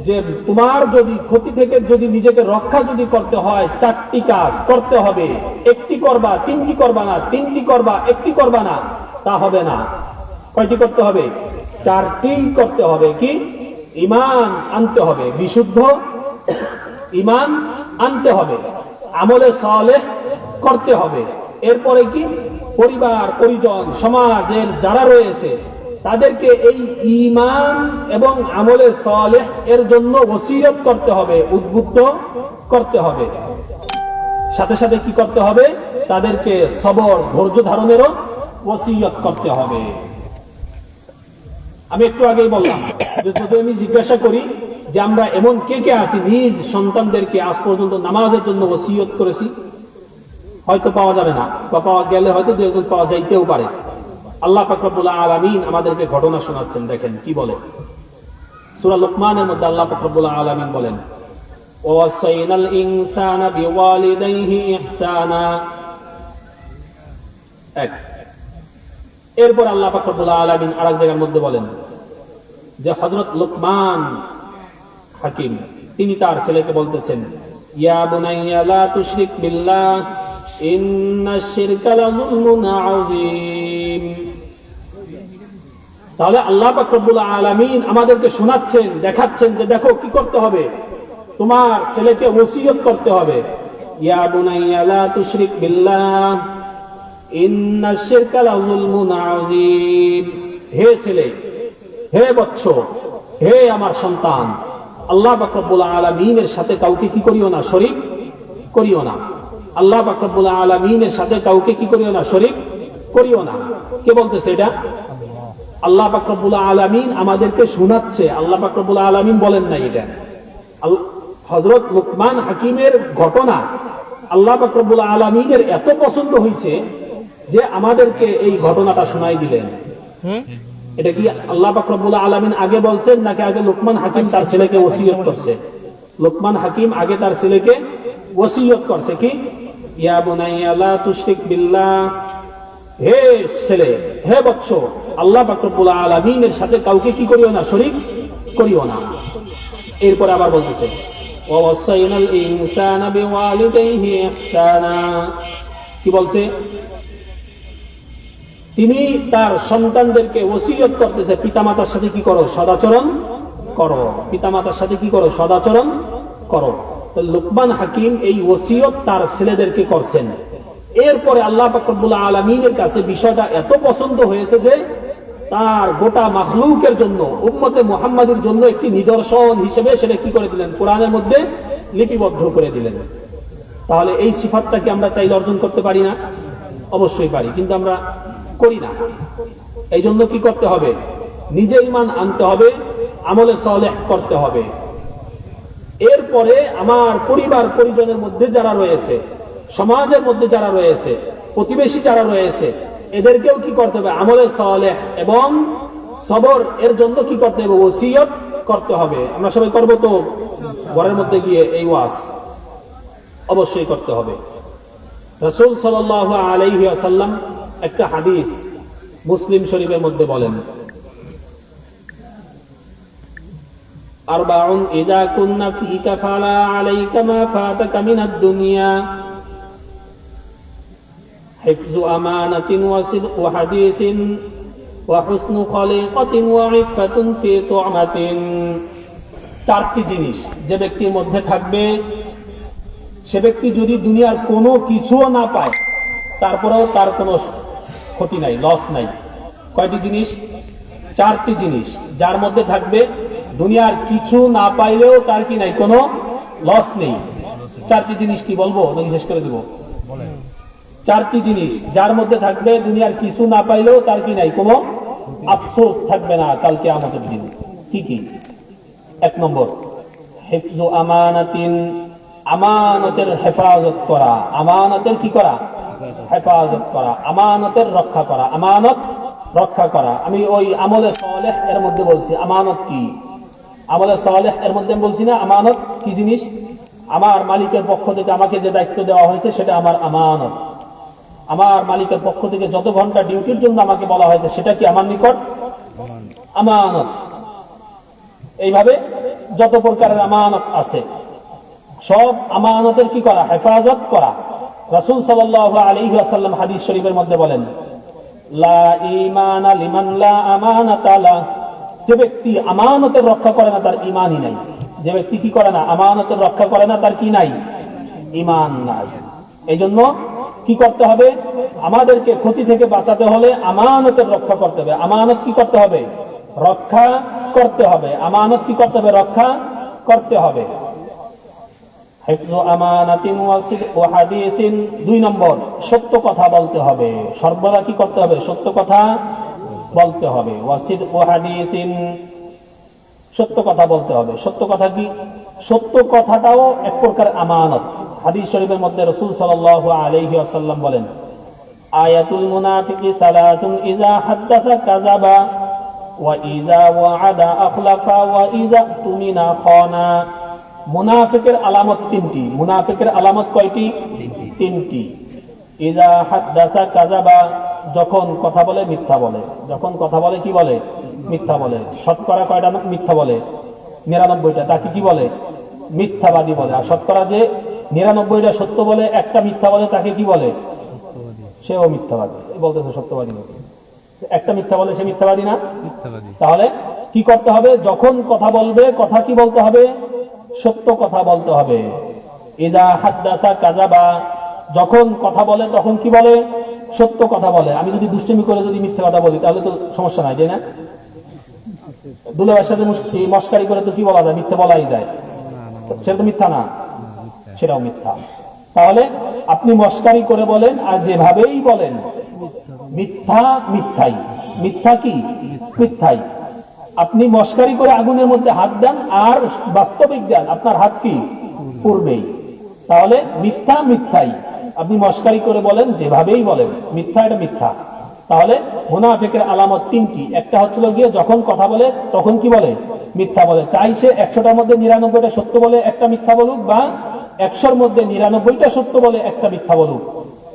যে তোমার যদি ক্ষতি থেকে যদি নিজেকে রক্ষা যদি করতে হয়, 4টি কাজ করতে হবে। একটি করবা, 3টি করবা না, 3টি করবা, একটি করবা না, তা হবে না। কয়টি করতে হবে? 4টি করতে হবে। কি? ঈমান আনতে হবে, বিশুদ্ধ ঈমান আনতে হবে, আমলে সালেহ করতে হবে। এরপরে কি? পরিবার পরিজন সমাজের যারা রয়েছে তাদেরকে এই ঈমান এবং আমলে সালেহ এর জন্য ওসিয়ত করতে হবে, উদ্বুদ্ধ করতে হবে। সাথে সাথে কি করতে হবে? তাদেরকে সবর ধৈর্য ধারণেরও ওসিয়ত করতে হবে। আমি একটু আগেই বললাম যে যদি আমি জিজ্ঞাসা করি যে আমরা এমন কে কে আছি নিজ সন্তানদেরকে আজ পর্যন্ত নামাজের জন্য ওসিয়ত করেছি, হয়তো পাওয়া যাবে না, বা পাওয়া গেলে হয়তো দু একজন পাওয়া যাইতেও পারে। আল্লাহ পাক রব্বুল আলামিন আমাদেরকে ঘটনা শোনাচ্ছেন, দেখেন কি বলে। সূরা লুকমানের মধ্যে আল্লাহ পাক রব্বুল আলামিন বলেন, ওয়াসাইনাল ইনসানা বিওয়ালিদাইহি ইহসানা। এরপর আল্লাহ পাক রব্বুল আলামিন আরেক জায়গার মধ্যে বলেন যে হযরত লুকমান হাকিম তিনি তার ছেলেকে বলতেছেন, ইয়া বুনাইয়া লা তুশরিক বিল্লাহ ইন্নাশ শিরকা লাযুলমুন আযীম। তাহলে আল্লাহ পাক রব্বুল আলামিন আমাদেরকে শোনাচ্ছেন, দেখাচ্ছেন যে দেখো কি করতে হবে, তোমার ছেলেকে ওসিয়ত করতে হবে। ইয়া বুনাইয়া লা তুশরিক বিল্লাহ ইন্নাশ শিরকা লাযুলমুন আযীম। হে ছেলে, হে বৎস, হে আমার সন্তান, আল্লাহ পাক রব্বুল আলামিনের সাথে কাউকে কি করিও না, শরীক করিও না। আল্লাহ পাক রব্বুল আলামিনের সাথে কাউকে কি করিও না, শরীক করিও না। কে বলতেছে এটা? আল্লাহ পাক রব্বুল আলামিন আমাদেরকে শোনাচ্ছে। আল্লাহ পাক রব্বুল আলামিন বলেন না এটা। হযরত লুকমান হাকিমের ঘটনা আল্লাহ পাক রব্বুল আলামিনের এত পছন্দ হয়েছে যে আমাদেরকে এই ঘটনাটা শোনাই দিলেন। এটা কি আল্লাহ পাক রব্বুল আলামিন আগে বলছেন নাকি আগে লুকমান হাকিম তার ছেলেকে ওসিয়ত করছে? লুকমান হাকিম আগে তার ছেলেকে ওসিয়ত করছে কি, ইয়া বুনাইয়া লা তুশরিক বিল্লাহ, হে ছেলে, হে বৎস, আল্লাহ পাক রব্বুল আলামিনের সাথে কাউকে কি করিও না, শরীক করিও না। এরপর আবার বলতেছে, ওয়াসাইনাল ইনসানা বিওয়ালিদাইহি ইহসানা। কি বলছে? তিনি তার সন্তানদেরকে ওসিয়ত করতেছে পিতামাতার সাথে কি করো, সদাচরণ করো। পিতামাতার সাথে কি করো, সদাচরণ করো। লুকমান হাকিম এই ওসিয়ত তার ছেলেদেরকে করছেন। এরপরে আল্লাহ পাক রব্বুল আলামিনের কাছে বিষয়টা এত পছন্দ হয়েছে যে তার গোটা মাখলুকের জন্য, উম্মতে মুহাম্মাদের জন্য একটি নিদর্শন হিসেবে সেটা কি করে দিলেন, কোরআনের মধ্যে লিপিবদ্ধ করে দিলেন। তাহলে এই সিফাতটা কি আমরা চাইলে অর্জন করতে পারি না? অবশ্যই পারি, কিন্তু আমরা করি না। এই জন্য কি করতে হবে? নিজে ঈমান আনতে হবে, আমলে সালেহ করতে হবে। এরপরে আমার পরিবার পরিজনের মধ্যে যারা রয়েছে, সমাজের মধ্যে যারা রয়েছে, প্রতিবেশী যারা রয়েছে, এদেরকেও কি করতে হবে? আমলে সালেহ এবং সবর এর জন্য কি করতে হবে? ওসিয়ত করতে হবে। আমরা সবাই করবো তো? ঘরের মধ্যে গিয়ে এই ওয়াজ অবশ্যই করতে হবে। রাসূল সাল্লাল্লাহু আলাইহি ওয়াসাল্লাম একটা হাদিস মুসলিম শরীফের মধ্যে বলেন, আরবাউন ইযা কুন্না ফীকা ফালা আলাইকা মা ফাতাকা মিনাদ দুনিয়া হিফযু আমানাতিন ওয়া সিদকু হাদীসিন ওয়া হুসনু খলিকাতিন ওয়া ইফফাতুন ফি তু'মাতিন। 4টি জিনিস যে ব্যক্তির মধ্যে থাকবে, সে ব্যক্তি যদি দুনিয়ার কোনো কিছুও না পায় তারপরেও তার কোনো ক্ষতি নাই, লস নাই। কয়টি জিনিস? 4টি জিনিস যার মধ্যে থাকবে, দুনিয়ার কিছু না পাইলেও তার কি নাই, কোনো লস নেই। চারটি জিনিস কি বলবো নাকি শেষ করে দিব? চারটি জিনিস যার মধ্যে থাকবে দুনিয়ার কিছু না পাইলেও তার কি নাই, কোনো আফসোস থাকবে না কাল কিয়ামতের দিন। কি কি? এক নম্বর, হিফজু আমানাতিন, আমানতের হেফাজত করা। আমানতের কি করা? হেফাজত করা, আমানতের রক্ষা করা, আমানত রক্ষা করা। আমি ওই আমলে সালেহ এর মধ্যে বলছি আমানত কি। আমলে সালেহ এর মধ্যে বলছি না আমানত কি জিনিস? আমার মালিকের পক্ষ থেকে আমাকে যে দায়িত্ব দেওয়া হয়েছে সেটা আমার আমানত। আমার মালিকের পক্ষ থেকে যত ঘন্টা ডিউটির জন্য আমাকে বলা হয়েছে সেটা কি আমার নিকট আমানত। এইভাবে যত প্রকারের আমানত আছে সব আমানতের কি করা? হেফাজত করা। রাসূল সাল্লাল্লাহু আলাইহি ওয়াসাল্লাম হাদিস শরীফের মধ্যে বলেন, লা ঈমানা লিমান লা আমানাতা লা। যে ব্যক্তি আমানতের রক্ষা করে না তার ঈমানই নাই। যে ব্যক্তি কি করে না? আমানতের রক্ষা করে না তার কি নাই? ঈমান নাই। এইজন্য কি করতে হবে? আমাদেরকে ক্ষতি থেকে বাঁচাতে হলে আমানতের রক্ষা করতে হবে। আমানত কি করতে হবে? রক্ষা করতে হবে। আমানত কি করতে হবে? রক্ষা করতে হবে। হিফজু আমানাতিন ওয়া সিদকু হাদিসিন, 2 নম্বর, সত্য কথা বলতে হবে। সর্বদা কি করতে হবে? সত্য কথা বলতে হবে। ওয়া সিদকু হাদিসিন, সত্য কথা বলতে হবে। সত্য কথা কি? সত্য কথাটাও এক প্রকার আমানত। হাদিস শরীফের মধ্যে রাসূল সাল্লাল্লাহু আলাইহি ওয়াসাল্লাম বলেন, আয়াতুল মুনাফিকি সালাসুন ইযা হাদাসা কাযাবা ওয়া ইযা ওয়া'আদা আখলাফা ওয়া ইযা তুমিনা খানা। মুনাফিকের আলামত 3টি। মুনাফিকের আলামত কয়টি? 3টি। ইযা হাদাসা কাযাবা, যখন কথা বলে মিথ্যা বলে। যখন কথা বলে কি বলে? মিথ্যা বলে। শতকরা কয়টা মিথ্যা বলে? 99টা। তাকে কি বলে? মিথ্যাবাদী বলে। আর শতকরা যে 99টা সত্য বলে, একটা মিথ্যা বলে, তাকে কি বলে? সেও মিথ্যাবাদী। বলতেছে সত্যবাদী নয়, একটা মিথ্যা বলে সে মিথ্যাবাদী না? তাহলে কি করতে হবে? যখন কথা বলবে, কথা কি বলতে হবে? সত্য কথা বলতে হবে। ইযা হাদাসা কাযাবা, যখন কথা বলে তখন কি বলে? সত্য কথা বলে। আমি যদি দুষ্টুমি করে যদি মিথ্যা কথা বলি তাহলে তো সমস্যা নাই, তাই না? দুলাভাইয়ের সাথে মস্কারি করে তো কি বলা যায়? মিথ্যা বলাই যায়। সেটা তো মিথ্যা না? সেটাও মিথ্যা। তাহলে আপনি মস্কারি করে বলেন আর যেভাবেই বলেন, মিথ্যা মিথ্যাই। মিথ্যা কি? মিথ্যাই। আপনি মস্কারি করে আগুনের মধ্যে হাত দেন আর বাস্তবিক দেন, আপনার হাত কি? পূর্বেই। তাহলে মিথ্যা মিথ্যাই। আপনি মস্কারি করে বলেন, যেভাবেই বলেন, মিথ্যা এটা মিথ্যা। তাহলে মুনাফিকের আলামত 3টি। একটা হচ্ছিল গিয়ে যখন কথা বলে তখন কি বলে? মিথ্যা বলে। চাই সে 100টার মধ্যে 99টা সত্য বলে একটা মিথ্যা বলুক, বা 100র মধ্যে 99টা সত্য বলে একটা মিথ্যা বলুক,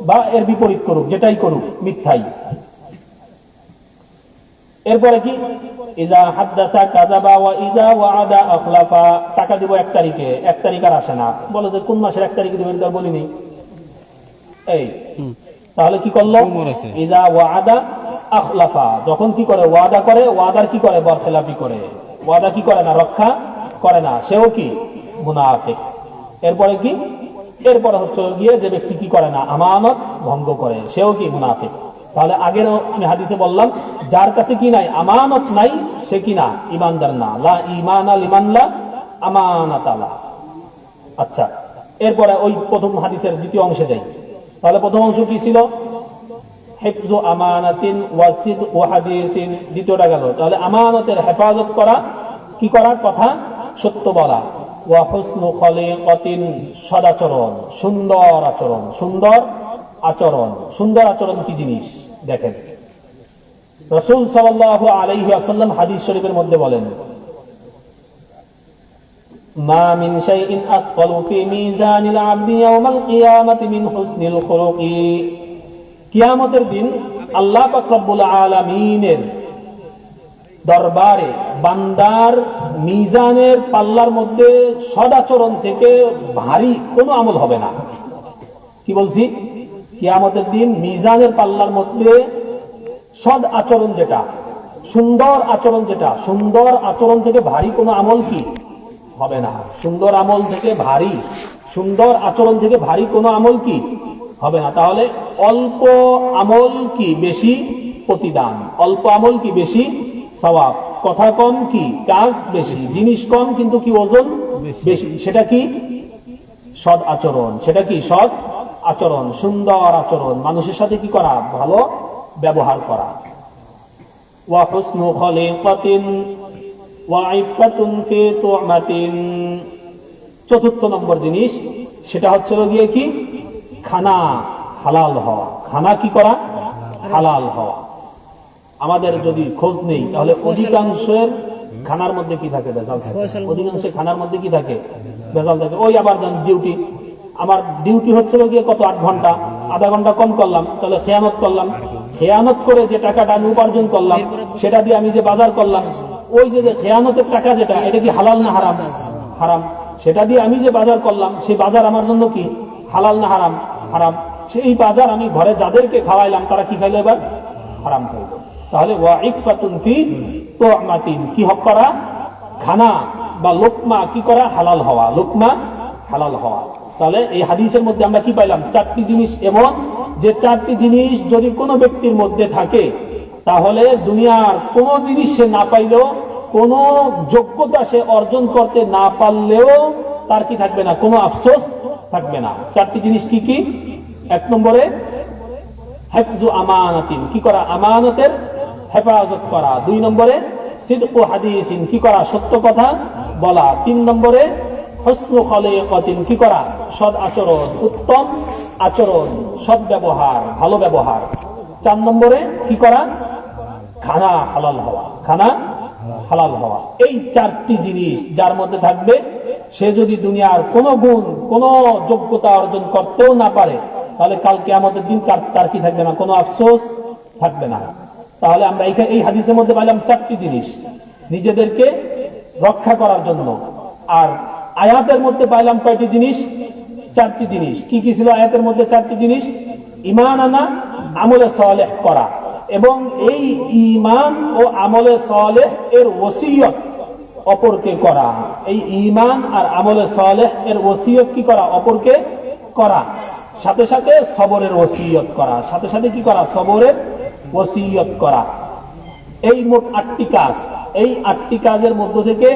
বা এর বিপরীত করুক, যেটাই করুক, মিথ্যাই। এরপরে কি? ইযা হাদাসা কাযাবা ওয়া ইযা ওয়া'আদা আখলাফা। টাকা দিব 1 তারিখে, 1 তারিখ আর আসে না। বলে যে কোন মাসের 1 তারিখে দিবেন, এটা বলিনি। এই তাহলে কি করলো? ইযা ওয়া'আদা আখলাফা, যখন কি করে? ওয়াদা করে, ওয়াদার কি করে? বরখেলাপি করে। ওয়াদা কি করে না? রক্ষা করে না। সেও কি? মুনাফিক। এরপরে কি? এরপরে হচ্ছে গিয়ে যে ব্যক্তি কি করে না? আমানত ভঙ্গ করে, সেও কি? মুনাফিক। তাহলে আগের আমি হাদিসে বললাম, যার কাছে কি নাই? আমানত নাই, সে কি না? ঈমানদার না। লা ঈমানা লিমান লা আমানাতা লা। আচ্ছা, এরপরে ওই প্রথম হাদিসের দ্বিতীয় অংশে যাই। তাহলে প্রথম অংশ কি ছিল? হিফজু আমানাতিন ওয়া সিদকু হাদিসিন। দ্বিতীয়টা গেল। তাহলে আমানতের হেফাজত করা, কি করা? কথা সত্য বলা। ওয়া হুসনু খলিকাতিন, সদাচরণ, সুন্দর আচরণ। সুন্দর আচরণ। সুন্দর আচরণ কি জিনিস? দেখেন, রাসূল সাল্লাল্লাহু আলাইহি ওয়াসাল্লাম হাদিস শরীফের মধ্যে বলেন, মা মিন শাইইন আসফালু ফি মিজানিল আবদি ইয়াওমাল কিয়ামাতি মিন হুসনিল খুলুকি। কিয়ামতের দিন আল্লাহ পাক রব্বুল আলামিনের দরবারে বান্দার মিজানের পাল্লার মধ্যে সদাচরণ থেকে ভারী কোনো আমল হবে না। কি বলছি? কিয়ামতের দিন মিজানের পাল্লার মধ্যে সদ আচরণ যেটা, সুন্দর আচরণ যেটা, সুন্দর আচরণ থেকে ভারী কোনো আমল কি হবে না। সুন্দর আমল থেকে ভারী, সুন্দর আচরণ থেকে ভারী কোনো আমল কি হবে না। তাহলে অল্প আমল কি বেশি প্রতিদান, অল্প আমল কি বেশি সওয়াব, কথা কম কি কাজ বেশি, জিনিস কম কিন্তু কি ওজন বেশি। সেটা কি? সৎ আচরণ। সেটা কি? সৎ আচরণ, সুন্দর আচরণ, মানুষের সাথে কি করা? ভালো ব্যবহার করা। ওয়া হুসনু খলিকাতিন ওয়া ইফাতুন ফি তুমাতিন। চতুর্থ নম্বর জিনিস সেটা হচ্ছে গিয়ে কি? খানা হালাল হওয়া। খানা কি করা? হালাল হওয়া। আমাদের যদি খোঁজ নেই তাহলে অধিকাংশের খানার মধ্যে কি থাকে? ভেজাল থাকে। অধিকাংশ খানার মধ্যে কি থাকে? ভেজাল থাকে। ওই আবার ডিউটি, আমার ডিউটি হচ্ছে গিয়ে কত? 8 ঘন্টা, আধা ঘন্টা কম করলাম, তাহলে খেয়ানত করলাম। খেয়ানত করে যে টাকাটা আমি উপার্জন করলাম সেটা দিয়ে আমি যে বাজার করলাম, ওই যে খেয়ানতের টাকা যেটা, এটা কি হালাল না হারাম? হারাম। সেটা দিয়ে আমি যে বাজার করলাম সেই বাজার আমার জন্য কি? হালাল না হারাম? হারাম। সেই বাজার আমি ঘরে যাদেরকে খাওয়াইলাম তারা কি খাইলো? এবার হারাম খাইলো। তাহলে ওয়া ইফাতুন ফি তুমাতিন, কি হক করা? খানা বা লোকমা কি করা? হালাল হওয়া। লোকমা হালাল হওয়া। তাহলে এই হাদিসের মধ্যে আমরা কি পাইলাম? 4টি জিনিস এমন যে 4টি জিনিস যদি কোনো ব্যক্তির মধ্যে থাকে তাহলে দুনিয়ার কোনো জিনিস সে না পাইলেও, কোন যোগ্যতা সে অর্জন করতে না পারলেও তার কি থাকবে না? কোনো আফসোস থাকবে না। 4টি জিনিস কি কি? 1 নম্বরে হিফজু আমানাতিন, কি করা? আমানতের হেফাজত করা। 2 নম্বরে সিদকু হাদিসিন, কি করা? সত্য কথা বলা। 3 নম্বরে হুসনু খলিকাতিন, কি করা? সৎ আচরণ, উত্তম আচরণ, সৎ ব্যবহার, ভালো ব্যবহার। 4 নম্বরে কি করা? খানা হালাল হওয়া। খানা হালাল হওয়া। এই 4টি জিনিস যার মধ্যে থাকবে সে যদি দুনিয়ার কোনো গুণ, কোনো যোগ্যতা অর্জন করতেও না পারে তাহলে কাল কিয়ামতের দিন তার কি থাকবে না? কোনো আফসোস থাকবে না। তাহলে আমরা এই হাদিসের মধ্যে পাইলাম 4টি জিনিস নিজেদেরকে রক্ষা করার জন্য। আর আয়াতের মধ্যে পাইলাম কয়টি জিনিস? 4টি জিনিস। কি কি ছিল আয়াতের মধ্যে? 4টি জিনিস। ঈমান আনা, আমলে সালেহ করা, এবং এই ঈমান ও আমলে সালেহ এর ওসিয়ত অপরকে করা। এই ঈমান আর আমলে সালেহ এর ওসিয়ত কি করা? অপরকে করা। সাথে সাথে সবরের ওসিয়ত করা। সাথে সাথে কি করা? সবরের ওসিয়ত করা। এই মোট 8টি কাজ। এই 8টি কাজের মধ্য থেকে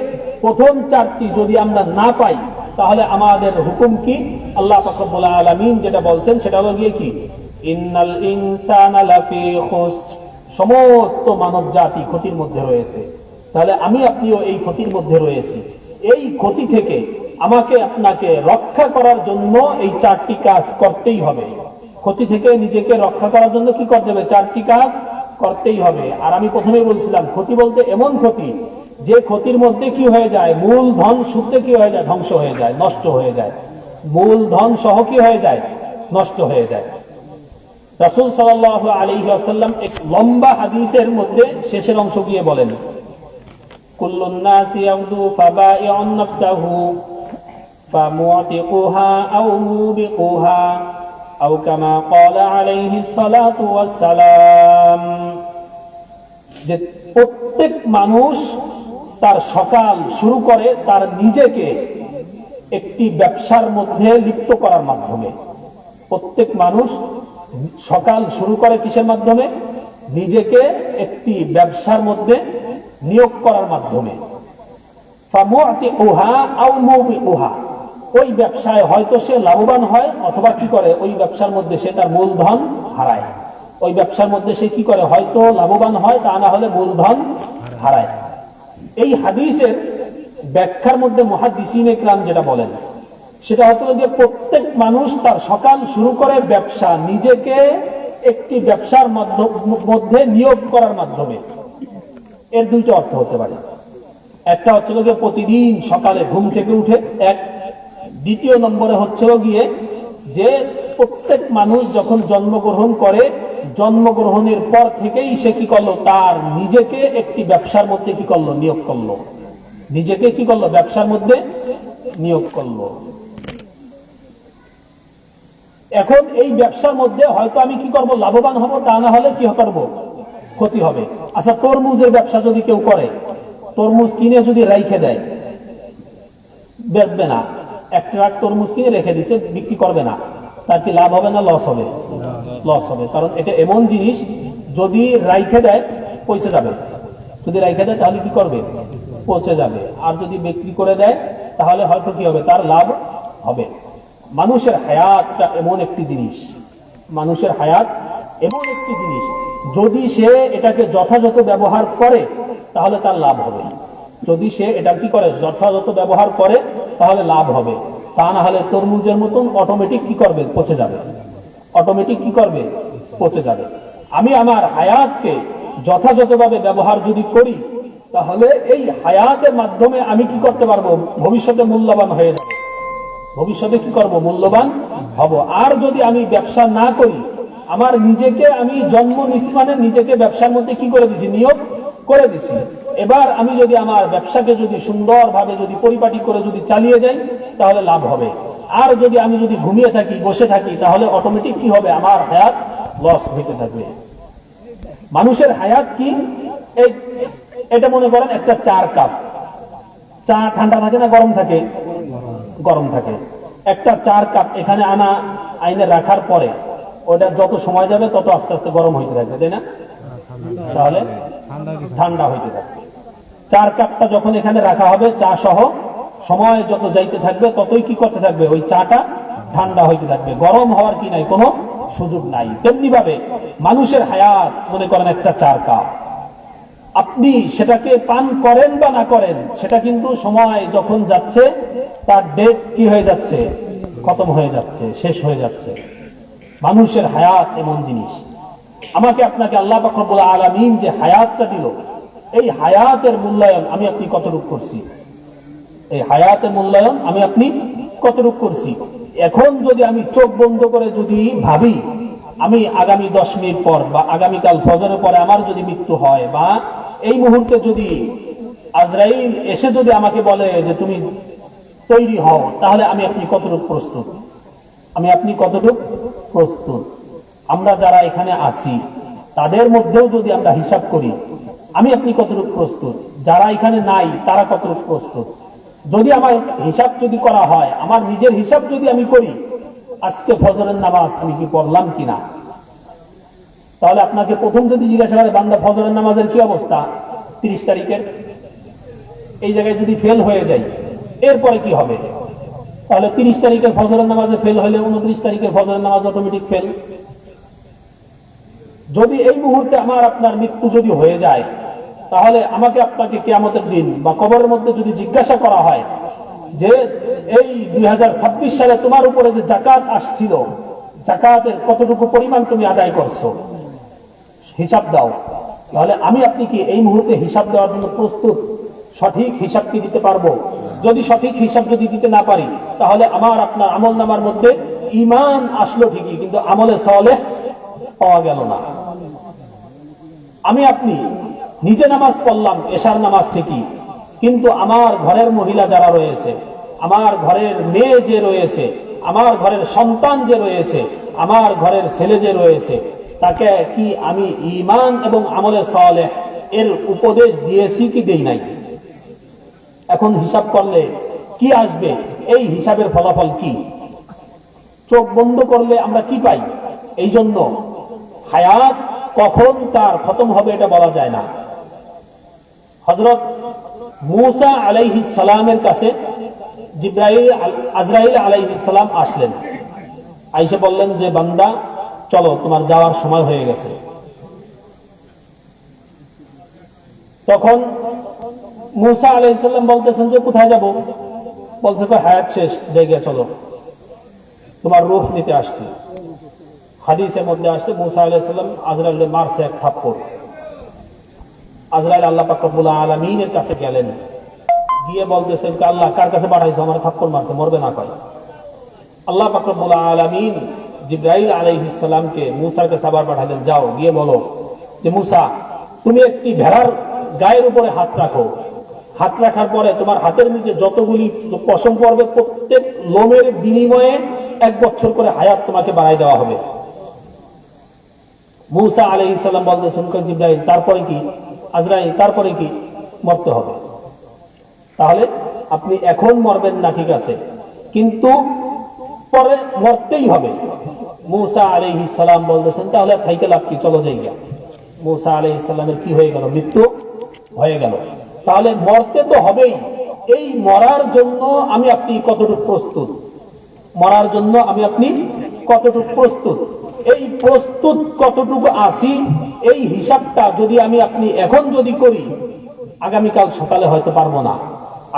প্রথম 4টি যদি আমরা না পাই তাহলে আমাদের হুকুম কি? আল্লাহ পাক রব্বুল আলামিন যেটা বলছেন সেটা হলো গিয়ে কি? ইন্নাল ইনসানা লাফি খুসর, সমস্ত মানব জাতি ক্ষতির মধ্যে রয়েছে। তাহলে আমি আপনিও এই ক্ষতির মধ্যে রয়েছি। এই ক্ষতি থেকে আমাকে আপনাকে রক্ষা করার জন্য এই 4টি কাজ করতেই হবে। ক্ষতি থেকে নিজেকে রক্ষা করার জন্য কি করতে হবে? 4টি কাজ করতেই হবে। আর আমি প্রথমেই বলছিলাম ক্ষতি বলতে এমন ক্ষতি যে ক্ষতির মধ্যে কি হয়ে যায়? মূল ধন শুদ্ধে কি হয়ে যায়? ধ্বংস হয়ে যায়, নষ্ট হয়ে যায়। মূল ধন সহ কি হয়ে যায়? নষ্ট হয়ে যায়। রাসূল সাল্লাল্লাহু আলাইহি ওয়াসাল্লাম এক লম্বা হাদিসের মধ্যে শেষের অংশ গিয়ে বলেন, কুল্লুন নাসি ইয়াউদু ফাবাইউন নাফসাহু ফামুতিকুহা আও মুবিকুহা আও কামা ক্বালা আলাইহিস সালাতু ওয়াস সালাম। যে প্রত্যেক মানুষ তার সকাল শুরু করে তার নিজেকে একটি ব্যবসার মধ্যে লিপ্ত করার মাধ্যমে। প্রত্যেক মানুষ সকাল শুরু করে কিসের মাধ্যমে? নিজেকে একটি ব্যবসার মধ্যে নিয়োগ করার মাধ্যমে। ফামুতিকুহা আও মুবিকুহা, ওই ব্যবসায় হয়তো সে লাভবান হয় অথবা কি করে? ওই ব্যবসার মধ্যে সে তার মূলধন হারায়। ওই ব্যবসার মধ্যে সে কি করে? হয়তো লাভবান হয়, তা না হলে মূলধন হারায়। এই হাদিসের ব্যাখ্যার মধ্যে মুহাদ্দিসিনে কিরাম যেটা বলেন সেটা হচ্ছে যে প্রত্যেক মানুষ তার সকাল শুরু করে ব্যবসা, নিজেকে একটি ব্যবসার মধ্যে নিয়োগ করার মাধ্যমে। এর 2টা অর্থ হতে পারে। একটা হচ্ছে যে প্রতিদিন সকালে ঘুম থেকে উঠে, এক। দ্বিতীয় নম্বরে হচ্ছে গিয়ে যে প্রত্যেক মানুষ যখন জন্মগ্রহণ করে জন্মগ্রহণের পর থেকেই সে কি করলো? তার নিজেকে একটি ব্যবসার মধ্যে কি করলো? নিয়োগ করলো। নিজেকে কি করলো? ব্যবসার মধ্যে নিয়োগ করলো। এখন এই ব্যবসার মধ্যে হয়তো আমি কি করব? লাভবান হব, তা না হলে কি করব? ক্ষতি হবে। আচ্ছা, তরমুজের ব্যবসা যদি কেউ করে, তরমুজ কিনে যদি রাইখে দেয়, বেচবে না, 1 ট্রাক তরমুজ কিনে রেখে দিচ্ছে, বিক্রি করবে না, তার কি লাভ হবে না লস হবে? লস হবে। কারণ এটা এমন জিনিস যদি রাইখে দেয় পৌঁছে যাবে। যদি রাইখে দেয় তাহলে কি করবে? পৌঁছে যাবে। আর যদি বিক্রি করে দেয় তাহলে হয়তো কি হবে? তার লাভ হবে। মানুষের হায়াতটা এমন একটি জিনিস, মানুষের হায়াত এমন একটি জিনিস, যদি সে এটাকে যথাযথ ব্যবহার করে তাহলে তার লাভ হবে। যদি সে এটা কি করে, যথাযথ ব্যবহার করে, তাহলে লাভ হবে। তা না হলে তরমুজের মতন অটোমেটিক কি করবে, পচে যাবে। অটোমেটিক কি করবে, পচে যাবে। আমি আমার হায়াতকে যথাযথভাবে ব্যবহার যদি করি, তাহলে এই হায়াতের মাধ্যমে আমি কি করতে পারবো, ভবিষ্যতে মূল্যবান হয়ে যাব। ভবিষ্যতে কি করব, মূল্যবান হব। আর যদি আমি ব্যবসা না করি, আমার নিজেকে আমি জন্ম নিছি মানে নিজেকে ব্যবসার মধ্যে কি করে দিছি, নিয়োগ করে দিছি। এবার আমি যদি আমার ব্যবসাকে যদি সুন্দরভাবে যদি পরিপাটি করে যদি চালিয়ে যাই, তাহলে লাভ হবে। আর যদি আমি যদি ঘুমিয়ে থাকি, বসে থাকি, তাহলে অটোমেটিক কি হবে, আমার হায়াত লস হইতে থাকবে। মানুষের হায়াত কি, এটা মনে করেন একটা 4 কাপ চা, ঠান্ডা থাকে না গরম থাকে, গরম থাকে। একটা 4 কাপ এখানে আইনে রাখার পরে ওটা যত সময় যাবে তত আস্তে আস্তে গরম হইতে থাকবে, তাই না? তাহলে ঠান্ডা হইতে থাকবে। 4 কাপটা যখন এখানে রাখা হবে চা সহ, সময় যত যাইতে থাকবে ততই কি করতে থাকবে, ওই চাটা ঠান্ডা হইতে থাকবে। গরম হওয়ার কি নাই, কোনো সুযোগ নাই। তেমনি ভাবে মানুষের হায়াত মনে করেন একটা 4 কাপ। আপনি সেটাকে পান করেন বা না করেন, সেটা কিন্তু সময় যখন যাচ্ছে তার ডেট কি হয়ে যাচ্ছে, খতম হয়ে যাচ্ছে, শেষ হয়ে যাচ্ছে। মানুষের হায়াত এমন জিনিস। আমাকে আপনাকে আল্লাহ পাক রব্বুল আলামিন যে হায়াতটা দিল, এই হায়াতের মূল্যায়ন আমি আপনি কতটুকু করছি, এই হায়াতের মূল্যায়ন আমি আপনি কতটুকু করছি। এখন যদি আমি চোখ বন্ধ করে যদি ভাবি, আমি আগামী 10 মিনিট পর বা আগামীকাল ফজরের পরে আমার যদি মৃত্যু হয়, বা এই মুহূর্তে যদি আজরাইল এসে যদি আমাকে বলে যে তুমি তৈরি হও, তাহলে আমি আপনি কতটুকু প্রস্তুত, আমি আপনি কতটুকু প্রস্তুত। আমরা যারা এখানে আছি তাদের মধ্যেও যদি আমরা হিসাব করি, আমি আপনি কতটুকু প্রস্তুত, যারা এখানে নাই তারা কতটুকু প্রস্তুত। যদি আমার হিসাব যদি করা হয়, আমার নিজের হিসাব যদি আমি করি, আজকে ফজরের নামাজ আমি কি পড়লাম কিনা, তাহলে আপনাকে প্রথম যদি জিজ্ঞাসা করে, বান্দা ফজরের নামাজের কি অবস্থা 30 তারিখের, এই জায়গায় যদি ফেল হয়ে যায়, এরপরে কি হবে? তাহলে 30 তারিখের ফজরের নামাজে ফেল হলে 29 তারিখের ফজরের নামাজ অটোমেটিক ফেল। যদি এই মুহূর্তে আমার আপনার মৃত্যু যদি হয়ে যায়, তাহলে আমাকে আপনাকে কিয়ামতের দিন বা কবরের মধ্যে যদি জিজ্ঞাসা করা হয় যে এই 2026 সালে তোমার উপরে যে যাকাত আসছিল, যাকাতের কতটুকু পরিমাণ তুমি আদায় করছো, হিসাব দাও। তাহলে আমি আপনি কি এই মুহূর্তে হিসাব দেওয়ার জন্য প্রস্তুত? সঠিক হিসাব কি দিতে পারবো? যদি সঠিক হিসাব যদি দিতে না পারি, তাহলে আমার আপনার আমল নামার মধ্যে ঈমান আসলো ঠিকই, কিন্তু আমলে সালেহ পাওয়া গেল না। আমি আপনি নিজে নামাজ পড়লাম, এশার নামাজ ঠিকই, কিন্তু আমার ঘরের মহিলা যারা রয়েছে, আমার ঘরের মেয়ে যে রয়েছে, আমার ঘরের সন্তান যে রয়েছে, আমার ঘরের ছেলে যে রয়েছে, তাকে কি আমি ঈমান এবং আমলে সালেহ এর উপদেশ দিয়েছি কি দেই নাই? এখন হিসাব করলে কি আসবে, এই হিসাবের ফলাফল কি? চোখ বন্ধ করলে আমরা কি পাই? এই জন্য হায়াত কখন তার খতম হবে এটা বলা যায় না। হযরত মূসা আলাইহিস সালামের কাছে আজরাইল আলাইহিস সালাম আসলেন, আইসা বললেন যে বান্দা চলো, তোমার যাওয়ার সময় হয়ে গেছে। তখন মূসা আলাইহিস সালাম বলতেছেন যে কোথায় যাব? বলছে হায়াত শেষ জায়গায় চলো, তোমার রূহ নিতে আসছি। হাদিসের মধ্যে আসছে মূসা আলাইহিস সালাম আজরাইলকে মারছে এক থাপ্পড়। আজরাইল আল্লাহ পাক রব্বুল আলামিনের কাছে গেলেন, গিয়ে বলতেছেন আল্লাহ কার কাছে পাঠাইছো, আমার থাপ্পড় মারছে, মরবে না কয়। আল্লাহ পাক রব্বুল আলামিন জিবরাইল আলাইহিস সালামকে মূসার কাছে আবার পাঠালেন, যাও গিয়ে বলো যে মূসা তুমি একটি ভেড়ার গায়ের উপরে হাত রাখো, হাত রাখার পরে তোমার হাতের নিচে যতগুলি পশম পড়বে প্রত্যেক লোমের বিনিময়ে 1 বছর করে হায়াত তোমাকে বাড়াই দেওয়া হবে। মূসা আলাইহিস সালাম বলতেছেন জিবরাইল তারপরে কি? আজরাইল তারপরে কি? মরতে হবে। তাহলে আপনি এখন মরবেন না, ঠিক আছে, কিন্তু পরে মরতেই হবে। মূসা আলাইহিস সালাম বলতেছেন তাহলে থাইকে লাভ কি, চলো যাই গা। মূসা আলাইহিস সালামের কি হয়ে গেল? মৃত্যু হয়ে গেল। তাহলে মরতে তো হবেই। এই মরার জন্য আমি আপনি কতটুকু প্রস্তুত? মরার জন্য আমি আপনি কতটুকু প্রস্তুত, এই প্রস্তুত কতটুকু আছি এই হিসাবটা যদি আমি আপনি এখন যদি করি, আগামীকাল সকালে হয়তো পারবো না,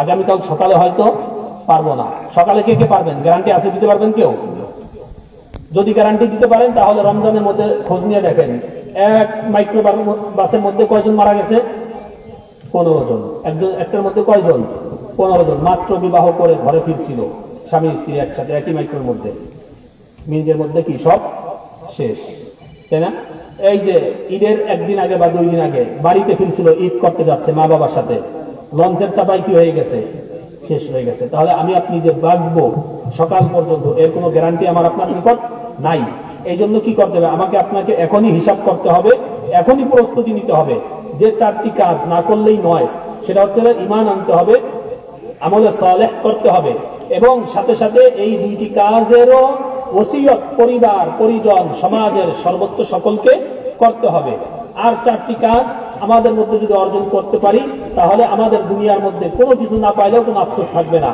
আগামীকাল সকালে হয়তো পারবো না। সকালে কে কে পারবেন? গ্যারান্টি আছে, দিতে পারবেন কেউ? যদি গ্যারান্টি দিতে পারেন তাহলে রমজানের মধ্যে খোঁজ নিয়ে দেখেন, এক মাইক্রো বাসের মধ্যে কয়জন মারা গেছে? 15 জন। একটার মধ্যে কয়জন? 15 জন। মাত্র বিবাহ করে ঘরে ফিরছিল স্বামী স্ত্রী একসাথে একই মাইক্রোর মধ্যে, মিনিটের মধ্যে কি সব শেষ, তাই না? এই যে ঈদের একদিন আগে বা 2 দিন আগে বাড়িতে ফিরছিল, ঈদ করতে যাচ্ছে মা বাবার সাথে, লঞ্চের চাপায় কি হয়ে গেছে? শেষ হয়ে গেছে। তাহলে আমি আপনি যে বাঁচবো সকাল পর্যন্ত এর কোনো গ্যারান্টি আমার আপনার নিকট নাই। এই জন্য কি করতে হবে? আমাকে আপনাকে এখনই হিসাব করতে হবে, এখনই প্রস্তুতি নিতে হবে। যে 4টি কাজ না করলেই নয়, সেটা হচ্ছে ঈমান আনতে হবে, আমলে সালেহ করতে হবে, এবং সাথে সাথে এই 2টি কাজেরও ওসিয়ত পরিবার পরিজন সমাজের সর্বত্র সকলকে করতে হবে। আর 4টি কাজ আমাদের মধ্যে যদি অর্জন করতে পারি তাহলে আমাদের দুনিয়ার মধ্যে কোনো কিছু না পাইলেও কোনো আফসোস থাকবে না।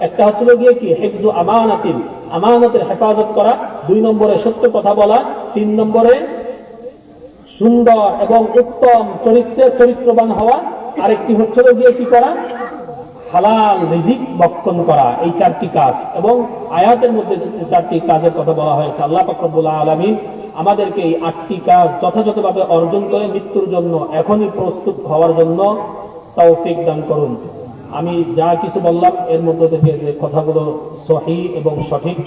একটা হচ্ছিল গিয়ে কি, হিফজু আমানাতিন, আমানতের হেফাজত করা। 2 নম্বরে সত্য কথা বলা। 3 নম্বরে সুন্দর এবং উত্তম চরিত্রবান হওয়া। আরেকটি হচ্ছিল গিয়ে কি করা, হালাল রিজিক ভক্ষণ করা। এই 4টি কাজ, এবং আয়াতের মধ্যে 4টি কাজের কথা বলা হয়েছে। আল্লাহ পাক রব্বুল আলামিন আমাদেরকে এই 8টি কাজ যথাযথভাবে অর্জন করে মৃত্যুর জন্য এখনই প্রস্তুত হওয়ার জন্য তৌফিক দান করুন। আমি যা কিছু বললাম এর মধ্যে থেকে যে কথাগুলো সহিহ এবং সঠিক